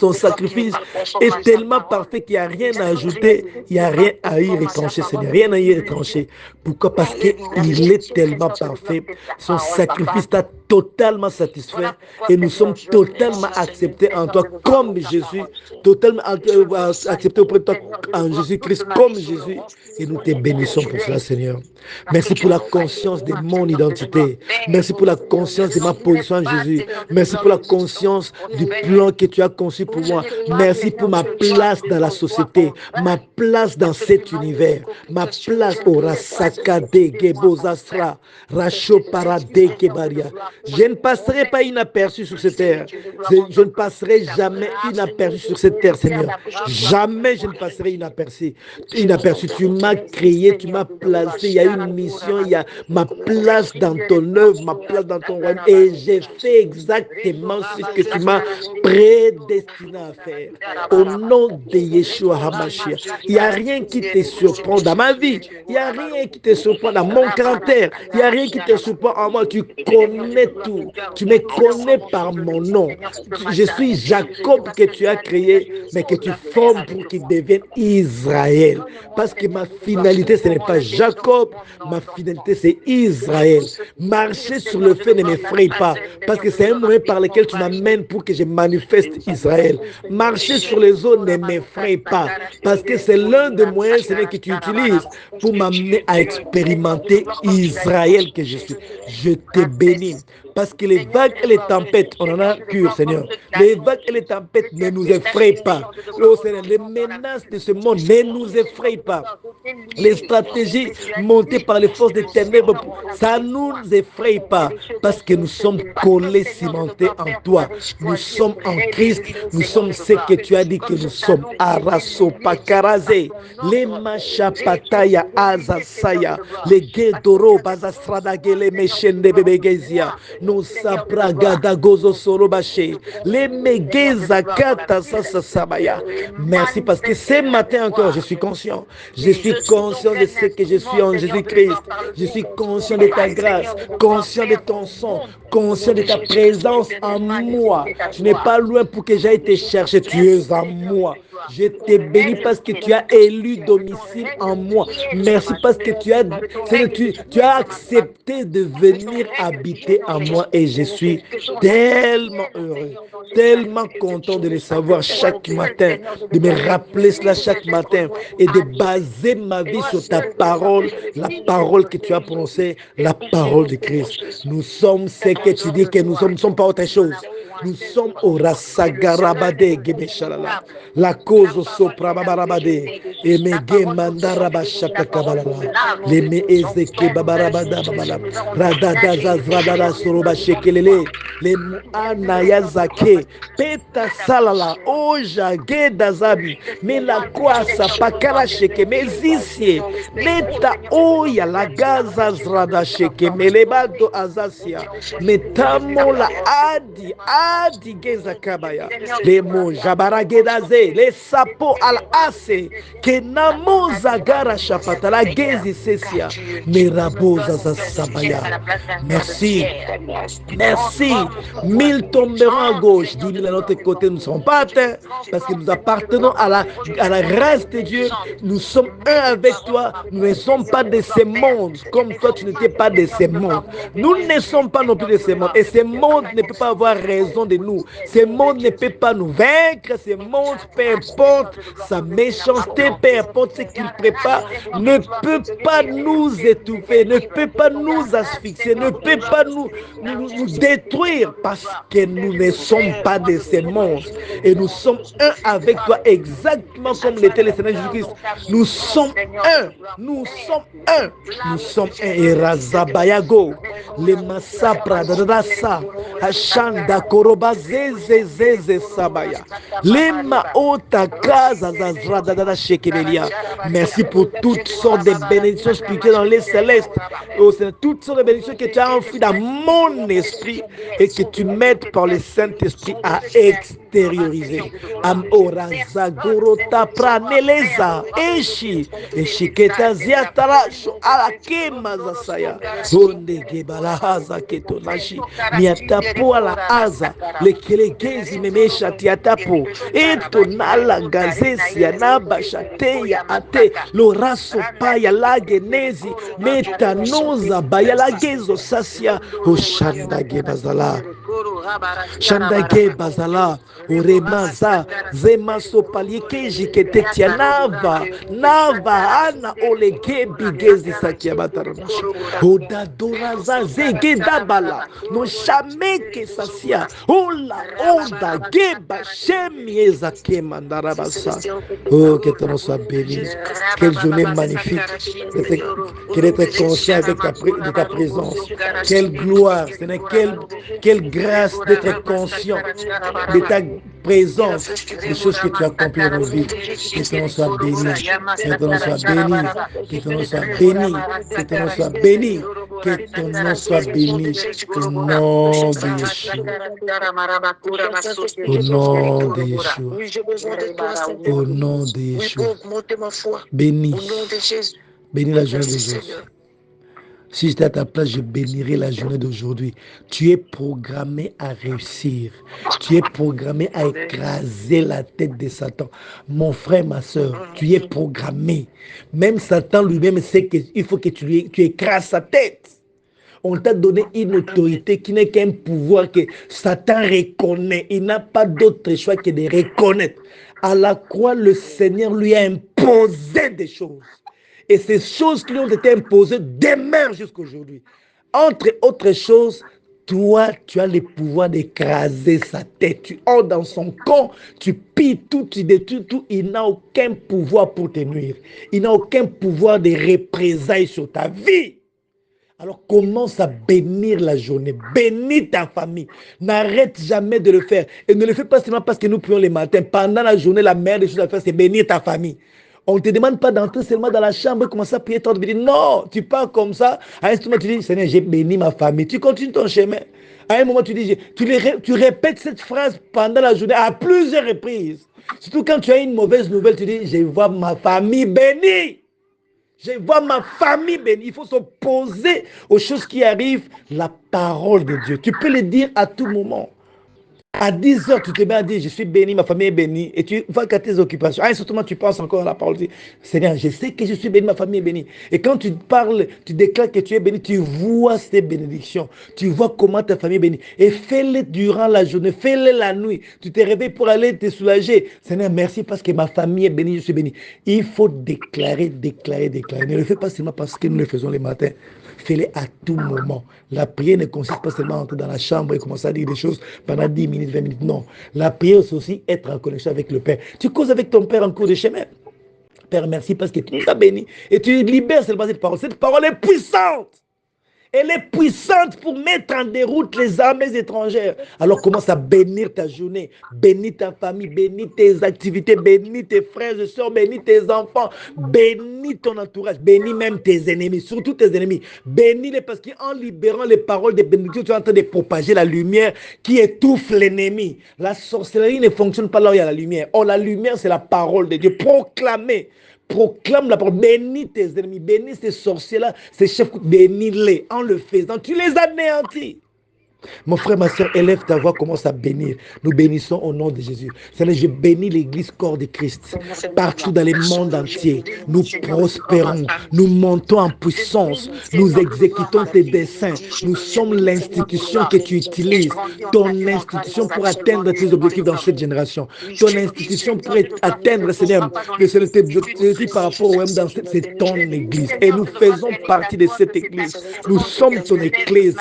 Speaker 1: Son sacrifice est tellement parfait qu'il n'y a rien à ajouter, il n'y a rien à y retrancher, Seigneur, rien à y retrancher. Pourquoi? Parce qu'il est tellement parfait. Son sacrifice t'a totalement satisfait et nous sommes totalement acceptés en toi comme Jésus, totalement acceptés auprès de toi en Jésus-Christ comme Jésus. Et nous te bénissons pour cela, Seigneur. Merci pour la conscience de mon identité. Merci pour la conscience de ma position en Jésus. Merci pour la conscience du plan que tu as conçu pour moi. Merci pour ma place dans la société, ma place dans cet univers, ma place au Rasakade Gebozasra, Racho Parade Kebaria. Je ne passerai pas inaperçu sur cette terre. Je ne passerai jamais inaperçu sur cette terre, Seigneur. Jamais je ne passerai inaperçu. Tu m'as créé, tu m'as placé. Il y a une mission, il y a ma place dans ton œuvre, ma place dans ton royaume. Et j'ai fait exactement ce que tu m'as prédestiné à faire. Au nom de Yeshua HaMashiach. Il n'y a rien qui te surprend dans ma vie. Il n'y a rien qui te surprend dans mon caractère. Il n'y a rien qui te surprend en moi. Tu connais tout. Tu me connais par mon nom. Je suis Jacob que tu as créé, mais que tu formes pour qu'il devienne Israël. Parce que ma finalité, ce n'est pas Jacob. Ma finalité, c'est Israël. Marcher sur le feu ne m'effraie pas. Parce que c'est un moyen par lequel tu m'amènes pour que je manifeste Israël. Marcher sur les eaux ne m'effraie pas. Parce que c'est l'un des moyens, Seigneur, que tu utilises pour m'amener à expérimenter Israël que je suis. Je te bénis. Parce que les vagues et les tempêtes, on en a cure, Seigneur. Les vagues et les tempêtes ne nous effraient pas. Oh, Seigneur, les menaces de ce monde ne nous effraient pas. Les stratégies montées par les forces des ténèbres, ça ne nous effraie pas. Parce que nous sommes collés, cimentés en toi. Nous sommes en Christ. Nous sommes ce que tu as dit que nous sommes. Araso Pakarazé. Les Machapataya Azasaya. Les Gedoro Bazastradagele Meshende Bebegezia. Nous sapragada gozo sorobaché. Les Megeza Kata Sasasabaya. Merci parce que ce matin encore, je suis conscient. Je suis conscient de ce que je suis en Jésus-Christ. Je suis conscient de ta grâce, conscient de ton sang, conscient de ta présence en moi. Tu n'es pas loin pour que j'aille te chercher. Tu es en moi. Je te bénis parce que tu as élu domicile en moi. Merci parce que tu as accepté de venir habiter en moi et je suis tellement heureux, tellement content de le savoir chaque matin, de me rappeler cela chaque matin et de baser ma vie sur ta parole, la parole que tu as prononcée, la parole de Christ. Nous sommes ce que tu dis que nous sommes, ne sommes pas autre chose. Nous sommes au Rasagarabade Gebeshalala, la cause au Soprabarabade, et Mege Mandarabashaka Kabalala, les Meezeke Babarabada Babala, Radada Zradada Soroba Shekelele, les Muanayazake, Peta Salala, Oja Gedazabi, Melakwasa Pakara Sheke, Mezisye, Neta Oya, la Gaza Zrada Sheke, Melebado Azasia, Metamo la Adi Geza Kabaya, les mots Jabaragedaze, les sapo al ase, Kenamo Zagara Shapata, la Gezi Sesia, Meraboza Zasabaya. Merci, merci. 1000 tomberont à gauche, 10 000 à notre côté, nous ne serons pas atteints parce que nous appartenons à la race de Dieu. Nous sommes un avec toi. Nous ne sommes pas de ces mondes comme toi tu n'étais pas de ces mondes. Nous ne sommes pas non plus de ces mondes et ces mondes ne peuvent pas avoir raison de nous. Ces mondes ne peuvent pas nous vaincre. Ces mondes, peu importe sa méchanceté, peu importe ce qu'il prépare, ne peut pas nous étouffer, ne peut pas nous asphyxier, ne peut pas nous détruire parce que nous ne sommes pas de ces monstres et nous sommes un avec toi exactement comme l'était le Seigneur Jésus-Christ. Nous sommes un, nous sommes un, nous sommes un. Et Razabayago, les Massapra, Rasa, Hachanda, Koroba, Zeze, Sabaya, les Maota, Kaza, Zazra, Shekebelia. Merci pour toutes sortes de bénédictions spirituelles dans les célestes. C'est toutes sortes de bénédictions que tu as enfouies dans mon esprit et que tu m'aides par le Saint-Esprit à extérioriser. Amora Zagorota Praneleza Eshi Eshiketa Ziatara Alakema Zasaya Onde Gebala Haza Ketonashi Miatapo ala Haza Lekelegezi Memesha Tiatapo Etonala Gazesi Anaba Shateya Ate Loraso Paya Lagenezi Metanoza Bayalagezo Sasia Oshanda Gebazala Shanda Gebazala Oremaza, zemaso palie keji ketetia nava, nava ana olege bigezi sakiabataranash. Oda doraza zege dabala, no shameke sasia, ola onda geba shemieza kemandarabasa. Oh, que ton nom soit béni. Quelle journée magnifique d'être conscient avec de ta présence. Quelle gloire, Seigneur, quelle grâce d'être conscient de ta présence, des choses que tu as accomplies dans nos vies. Que ton nom soit béni. Que ton nom soit béni. Que ton nom soit béni. Que ton nom soit béni. Que ton nom soit béni. Au nom de Yeshua. Au nom de Yeshua. Au nom de Yeshua. Béni. Bénis la journée d'aujourd'hui. Si j'étais à ta place, je bénirais la journée d'aujourd'hui. Tu es programmé à réussir. Tu es programmé à écraser la tête de Satan. Mon frère, ma soeur, tu es programmé. Même Satan lui-même sait qu'il faut que tu écrases sa tête. On t'a donné une autorité qui n'est qu'un pouvoir que Satan reconnaît. Il n'a pas d'autre choix que de reconnaître. À la croix, le Seigneur lui a imposé des choses. Et ces choses qui lui ont été imposées demeurent jusqu'aujourd'hui. Entre autres choses, toi, tu as le pouvoir d'écraser sa tête. Tu entres dans son corps, tu pilles tout, tu détruis tout. Il n'a aucun pouvoir pour te nuire. Il n'a aucun pouvoir de représailles sur ta vie. Alors commence à bénir la journée, bénis ta famille, n'arrête jamais de le faire. Et ne le fais pas seulement parce que nous prions les matins. Pendant la journée, la meilleure des choses à faire, c'est bénir ta famille. On ne te demande pas d'entrer seulement dans la chambre et commencer à prier ton Dieu. Non, tu pars comme ça. À un moment, tu dis, Seigneur, j'ai béni ma famille. Tu continues ton chemin. À un moment, tu dis, tu répètes cette phrase pendant la journée à plusieurs reprises. Surtout quand tu as une mauvaise nouvelle, tu dis, je vois ma famille bénie. Je vois ma famille bénie. Il faut s'opposer aux choses qui arrivent. La parole de Dieu. Tu peux le dire à tout moment. À 10 heures, tu te mets à dire, je suis béni, ma famille est bénie. Et tu vas qu'à tes occupations. Ah, surtout, tu penses encore à la parole. Seigneur, je sais que je suis béni, ma famille est bénie. Et quand tu parles, tu déclares que tu es béni, tu vois ces bénédictions. Tu vois comment ta famille est bénie. Et fais-le durant la journée, fais-le la nuit. Tu te réveilles pour aller te soulager. Seigneur, merci parce que ma famille est bénie, je suis béni. Il faut déclarer, déclarer, déclarer. Ne le fais pas seulement parce que nous le faisons les matins. Fais-le à tout moment. La prière ne consiste pas seulement à entrer dans la chambre et commencer à dire des choses pendant 10 minutes, 20 minutes. Non. La prière, c'est aussi être en connexion avec le Père. Tu causes avec ton Père en cours de chemin. Père, merci parce que tu nous as bénis. Et tu libères seulement cette parole. Cette parole est puissante. Elle est puissante pour mettre en déroute les armées étrangères. Alors commence à bénir ta journée, bénis ta famille, bénis tes activités, bénis tes frères et sœurs, bénis tes enfants, bénis ton entourage, bénis même tes ennemis, surtout tes ennemis. Bénis-les parce qu'en libérant les paroles de bénédiction, tu es en train de propager la lumière qui étouffe l'ennemi. La sorcellerie ne fonctionne pas là où il y a la lumière. Or, la lumière, c'est la parole de Dieu. Proclame la parole, bénis tes ennemis, bénis ces sorciers-là, ces chefs, bénis-les. En le faisant, tu les anéantis. Mon frère, ma soeur, élève ta voix, commence à bénir. Nous bénissons au nom de Jésus. Seigneur, je bénis l'église corps de Christ. Partout dans le monde entier, nous prospérons, nous montons en puissance, nous exécutons tes desseins. Nous sommes l'institution que tu utilises, ton institution pour atteindre tes objectifs dans cette génération. Ton institution pour atteindre, Seigneur, tes objectifs par rapport au même dans c'est ton église. Et nous faisons partie de cette église. Nous sommes ton église.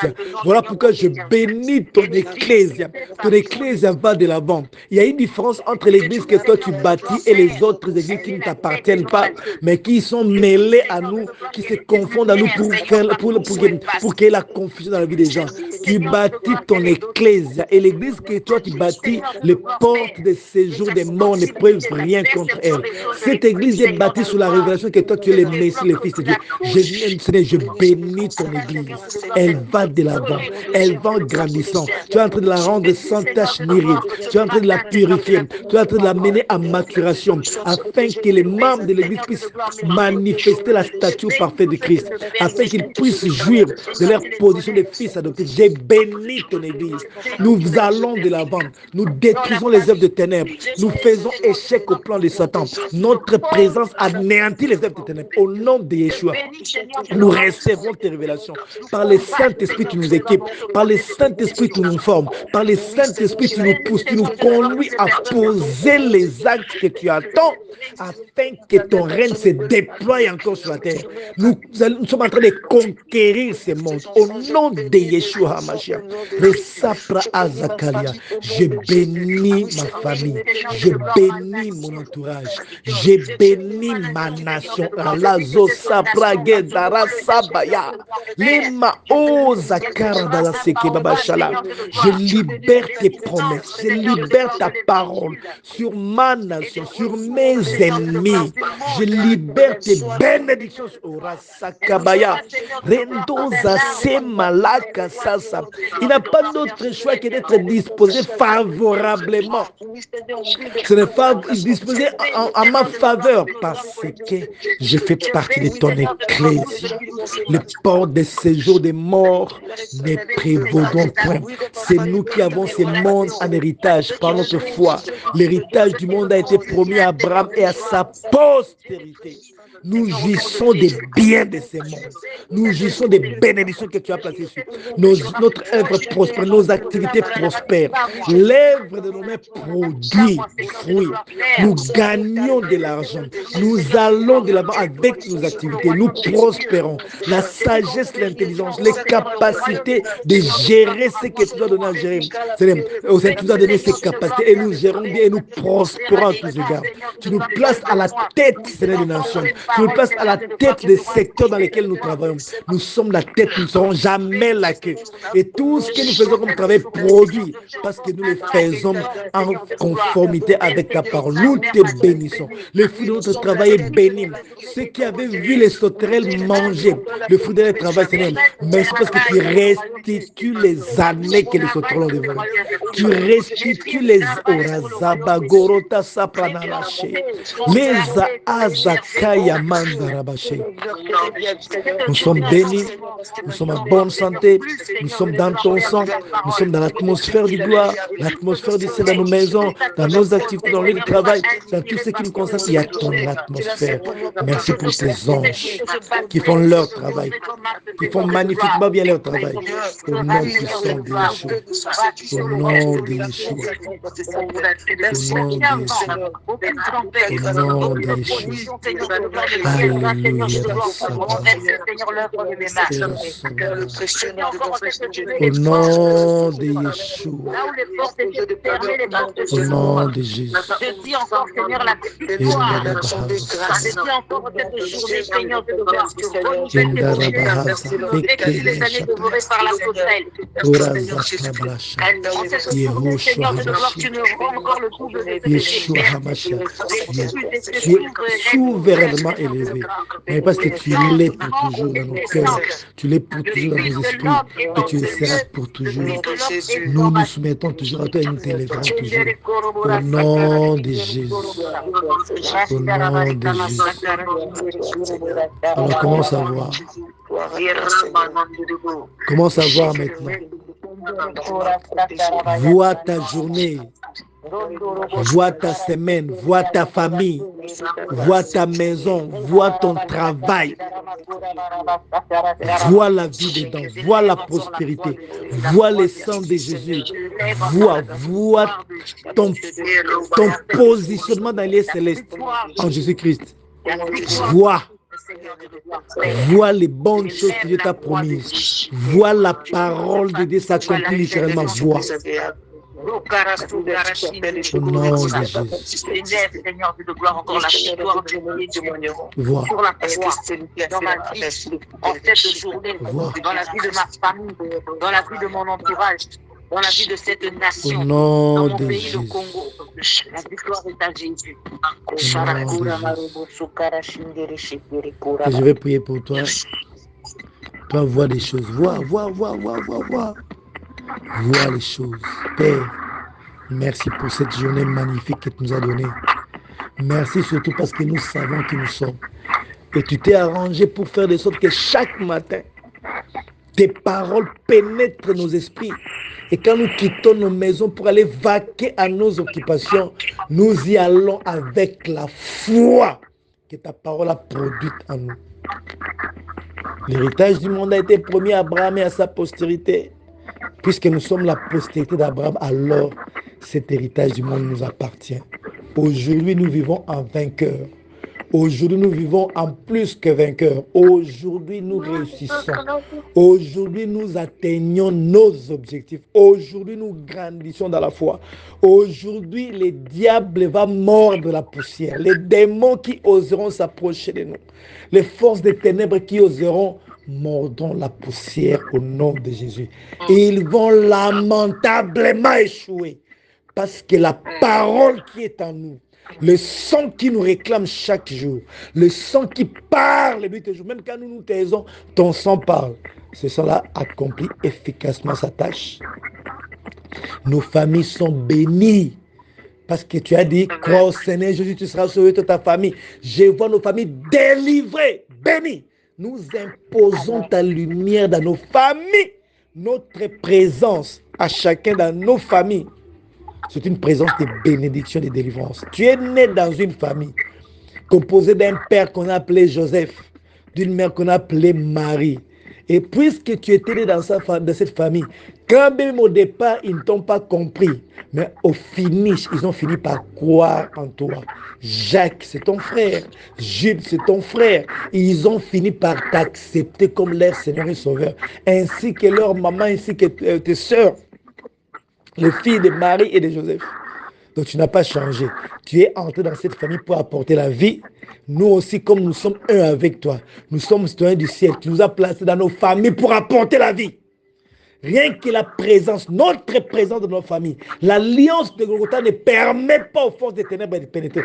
Speaker 1: Voilà pourquoi je bénis ton ecclésia. Ton ecclésia va de l'avant. Il y a une différence entre l'église que toi tu bâtis et les autres églises qui ne t'appartiennent pas, mais qui sont mêlées à nous, qui se confondent à nous pour qu'il y ait la confusion dans la vie des gens. Tu bâtis ton ecclésia et l'église que toi tu bâtis, les portes de séjour des morts ne peuvent rien contre elle. Cette église est bâtie sous la révélation que toi tu es le Messie, le Fils de Dieu. Je bénis ton église. Elle va de l'avant. Elle va grandissant. Tu es en train de la rendre sans tache ni ride. Tu es en train de la purifier. Tu es en train de la mener à maturation afin que les membres de l'église puissent manifester la stature parfaite de Christ, afin qu'ils puissent jouir de leur position de fils adoptés. Je bénis ton Église. Nous allons de l'avant. Nous détruisons les œuvres de ténèbres. Nous faisons échec au plan de Satan. Notre présence anéantit les œuvres de ténèbres. Au nom de Yeshua, nous recevons tes révélations. Par le Saint-Esprit, tu nous équipes. Par le Saint-Esprit, tu nous formes. Par le Saint-Esprit, tu nous pousses. Tu nous conduis à poser les actes que tu attends afin que ton règne se déploie encore sur la terre. Nous sommes en train de conquérir ce monde. Au nom de Yeshua HaMashiach. Je bénis ma famille. Je bénis mon entourage. Je bénis ma nation. Je libère tes promesses. Je libère ta parole sur ma nation, sur mes ennemis. Je libère tes bénédictions. Il n'a pas d'autre choix que d'être disposé favorablement. Ce n'est pas disposé en ma faveur parce que je fais partie de ton ecclésia. Les portes de séjour des morts ne prévaudront point. C'est nous qui avons ce monde en héritage par notre foi. L'héritage du monde a été promis à Abraham et à sa postérité. Nous jouissons des biens de ce monde. Nous jouissons des bénédictions que tu as placées sur notre œuvre prospère, nos activités prospèrent. L'œuvre de nos mains produit des fruits. Nous gagnons de l'argent. Nous allons de l'avant avec nos activités. Nous prospérons. La sagesse, l'intelligence, les capacités de gérer ce que tu dois donner à gérer. Tu nous as donné ces capacités et nous gérons bien et nous prospérons à tous égards. Tu nous places à la tête, Seigneur des nations. Tu nous places à la tête des secteurs dans lesquels nous travaillons. Nous sommes la tête, nous ne serons jamais la queue. Et tout ce que nous faisons comme travail produit parce que nous le faisons en conformité avec ta parole. Nous te bénissons. Le fruit de notre travail est béni. Ceux qui avaient vu les sauterelles manger le fruit de leur travail, Seigneur, merci parce que tu restitues les années que les sauterelles ont dévorées. Tu restitues les Orazabagorota Sapranalache, les Azakaya Mandarabache. Nous sommes bénis, nous sommes en bonne santé, nous sommes dans ton sang, nous sommes dans l'atmosphère du gloire, l'atmosphère du ciel dans nos maisons, dans nos activités, dans le lieu de travail, dans tout ce qui nous concerne, il y a ton atmosphère. Merci pour tes anges qui font leur travail, qui font magnifiquement bien leur travail. Au nom puissant de Yeshua. Au nom de Yeshua. Au nom de Yeshua. Alléluia. Au nom de Yeshua. Au nom de Jésus.
Speaker 2: Je dis encore, Seigneur, la victoire. Je dis encore cette journée, Seigneur, de gloire. Les années dévorées par la sauterelle. En cette journée, Seigneur, de gloire, tu me rends encore le double de
Speaker 1: Yeshua HaMashiach, tu es souverainement élevé. Mais parce que tu l'es pour toujours dans nos cœurs, tu l'es pour toujours dans nos esprits, et tu le seras pour toujours. Nous nous soumettons toujours à toi et nous t'élèverons toujours. Au nom de Jésus. Au nom de Jésus. Alors commence à voir. Commence à voir maintenant. Vois ta journée. Vois ta semaine, vois ta famille, vois ta maison, vois ton travail, vois la vie dedans, vois la prospérité, vois le sang de Jésus, vois ton positionnement dans les célestes en Jésus-Christ, vois les bonnes choses que Dieu t'a promises, vois la parole de Dieu s'accomplir littéralement, vois. Au nom de Jésus.
Speaker 2: Seigneur de gloire, encore la victoire
Speaker 1: Vois.
Speaker 2: sur la croix, dans ma vie, en cette journée, dans la vie de ma famille, dans la vie de mon entourage, dans la vie de cette nation, dans mon pays,
Speaker 1: Jésus.
Speaker 2: le Congo. La victoire est à Jésus.
Speaker 1: Et je vais prier pour toi. Toi, vois des choses. Vois. Vois les choses. Père, merci pour cette journée magnifique que tu nous as donnée. Merci surtout parce que nous savons qui nous sommes. Et tu t'es arrangé pour faire de sorte que chaque matin, Tes paroles pénètrent nos esprits. Et quand nous quittons nos maisons pour aller vaquer à nos occupations, nous y allons avec la foi que ta parole a produite en nous. L'héritage du monde a été promis à Abraham et à sa postérité. Puisque nous sommes la postérité d'Abraham, alors cet héritage du monde nous appartient. Aujourd'hui, nous vivons en vainqueurs. Aujourd'hui, nous vivons en plus que vainqueurs. Aujourd'hui, nous réussissons. Aujourd'hui, nous atteignons nos objectifs. Aujourd'hui, nous grandissons dans la foi. Aujourd'hui, les diables vont mordre la poussière. Les démons qui oseront s'approcher de nous. Les forces des ténèbres qui oseront mordront la poussière au nom de Jésus. Et ils vont lamentablement échouer. Parce que la parole qui est en nous, le sang qui nous réclame chaque jour, le sang qui parle nuit et jour, même quand nous nous taisons, ton sang parle. Ce sang-là accomplit efficacement sa tâche. Nos familles sont bénies. Parce que tu as dit, crois au Seigneur Jésus, tu seras sauvé toute ta famille. Je vois nos familles délivrées, bénies. Nous imposons ta lumière dans nos familles. Notre présence à chacun dans nos familles. C'est une présence de bénédiction et de délivrance. Tu es né dans une famille composée d'un père qu'on a appelé Joseph, d'une mère qu'on a appelée Marie. Et puisque tu étais né dans cette famille, quand même au départ, ils ne t'ont pas compris, mais au finish, ils ont fini par croire en toi. Jacques, c'est ton frère. Jude, c'est ton frère. Ils ont fini par t'accepter comme leur Seigneur et Sauveur, ainsi que leur maman, ainsi que tes sœurs. Les filles de Marie et de Joseph. Donc tu n'as pas changé. Tu es entré dans cette famille pour apporter la vie. Nous aussi, comme nous sommes un avec toi, nous sommes citoyens du ciel. Tu nous as placés dans nos familles pour apporter la vie. Rien que la présence, notre présence dans nos familles, l'alliance de Golgotha ne permet pas aux forces des ténèbres de pénétrer.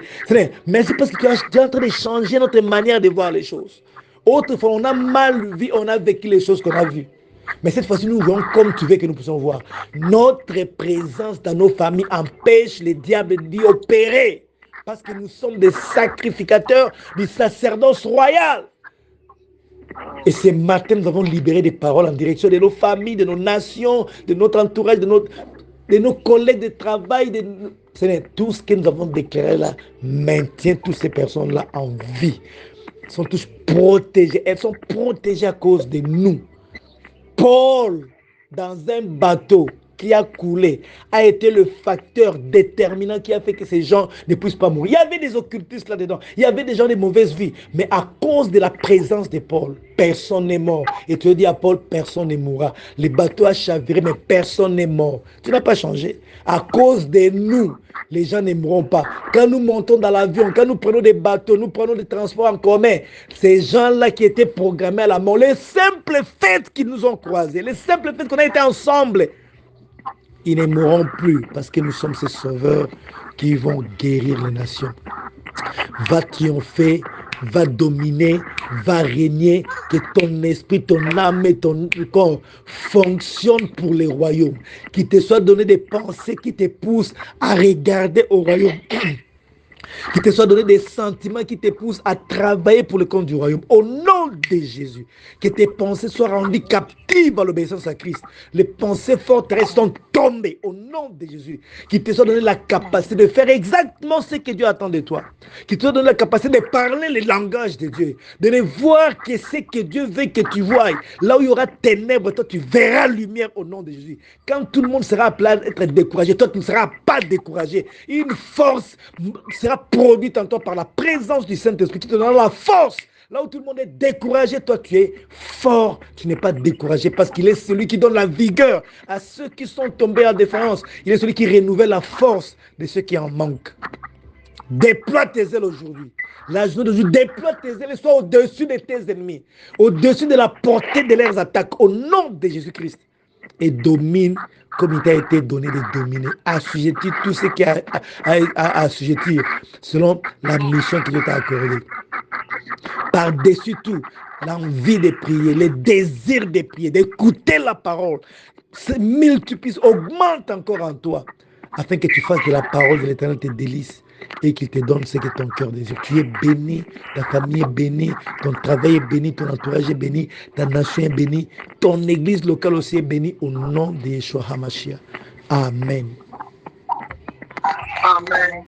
Speaker 1: Mais c'est parce que tu es en train de changer notre manière de voir les choses. Autrefois, on a mal vu, on a vécu les choses qu'on a vues. Mais cette fois-ci, nous voyons comme tu veux que nous puissions voir. Notre présence dans nos familles empêche les diables d'y opérer. Parce que nous sommes des sacrificateurs du sacerdoce royal. Et ce matin, nous avons libéré des paroles en direction de nos familles, de nos nations, de notre entourage, de nos collègues de travail. Tout ce que nous avons déclaré là maintient toutes ces personnes-là en vie. Elles sont tous protégées. Elles sont protégées à cause de nous. Paul, dans un bateau qui a coulé, a été le facteur déterminant qui a fait que ces gens ne puissent pas mourir. Il y avait des occultistes là-dedans, il y avait des gens de mauvaise vie, mais à cause de la présence de Paul, personne n'est mort. Et tu dis à Paul, personne ne mourra. Le bateau a chaviré, mais personne n'est mort. Tu n'as pas changé. À cause de nous, les gens ne mourront pas. Quand nous montons dans l'avion, quand nous prenons des bateaux, nous prenons des transports en commun, ces gens-là qui étaient programmés à la mort, les simples faits qui nous ont croisés, les simples faits qu'on a été ensemble, ils ne mourront plus parce que nous sommes ces sauveurs qui vont guérir les nations. Va triompher, va dominer, va régner, que ton esprit, ton âme et ton corps fonctionnent pour les royaumes. Qu'il te soit donné des pensées qui te poussent à regarder au royaume. Qu'il te soit donné des sentiments qui te poussent à travailler pour le compte du royaume. Au nom de Jésus, que tes pensées soient rendues captives à l'obéissance à Christ. Les pensées forteresses sont tombées au nom de Jésus. Qu'il te soit donné la capacité de faire exactement ce que Dieu attend de toi. Qu'il te soit donné la capacité de parler le langage de Dieu. De ne voir que ce que Dieu veut que tu voies. Là où il y aura ténèbres, toi tu verras lumière au nom de Jésus. Quand tout le monde sera appelé à être découragé, toi tu ne seras pas découragé. Une force sera produite en toi par la présence du Saint-Esprit qui te donne la force. Là où tout le monde est découragé, toi tu es fort, tu n'es pas découragé parce qu'il est celui qui donne la vigueur à ceux qui sont tombés en défaillance. Il est celui qui renouvelle la force de ceux qui en manquent. Déploie tes ailes aujourd'hui. La journée d'aujourd'hui, déploie tes ailes et sois au-dessus de tes ennemis, au-dessus de la portée de leurs attaques, au nom de Jésus-Christ. Et domine comme il t'a été donné de dominer. Assujettis tout ce qui a à assujettir selon la mission que Dieu t'a accordée. Par-dessus tout, l'envie de prier, le désir de prier, d'écouter la parole, se multiplie, augmente encore en toi, afin que tu fasses de la parole de l'Éternel tes délices. et qu'il te donne ce que ton cœur désire. Tu es béni, ta famille est bénie, ton travail est béni, ton entourage est béni, ta nation est bénie, ton église locale aussi est bénie au nom de Yeshua HaMashiach. Amen.
Speaker 2: Amen.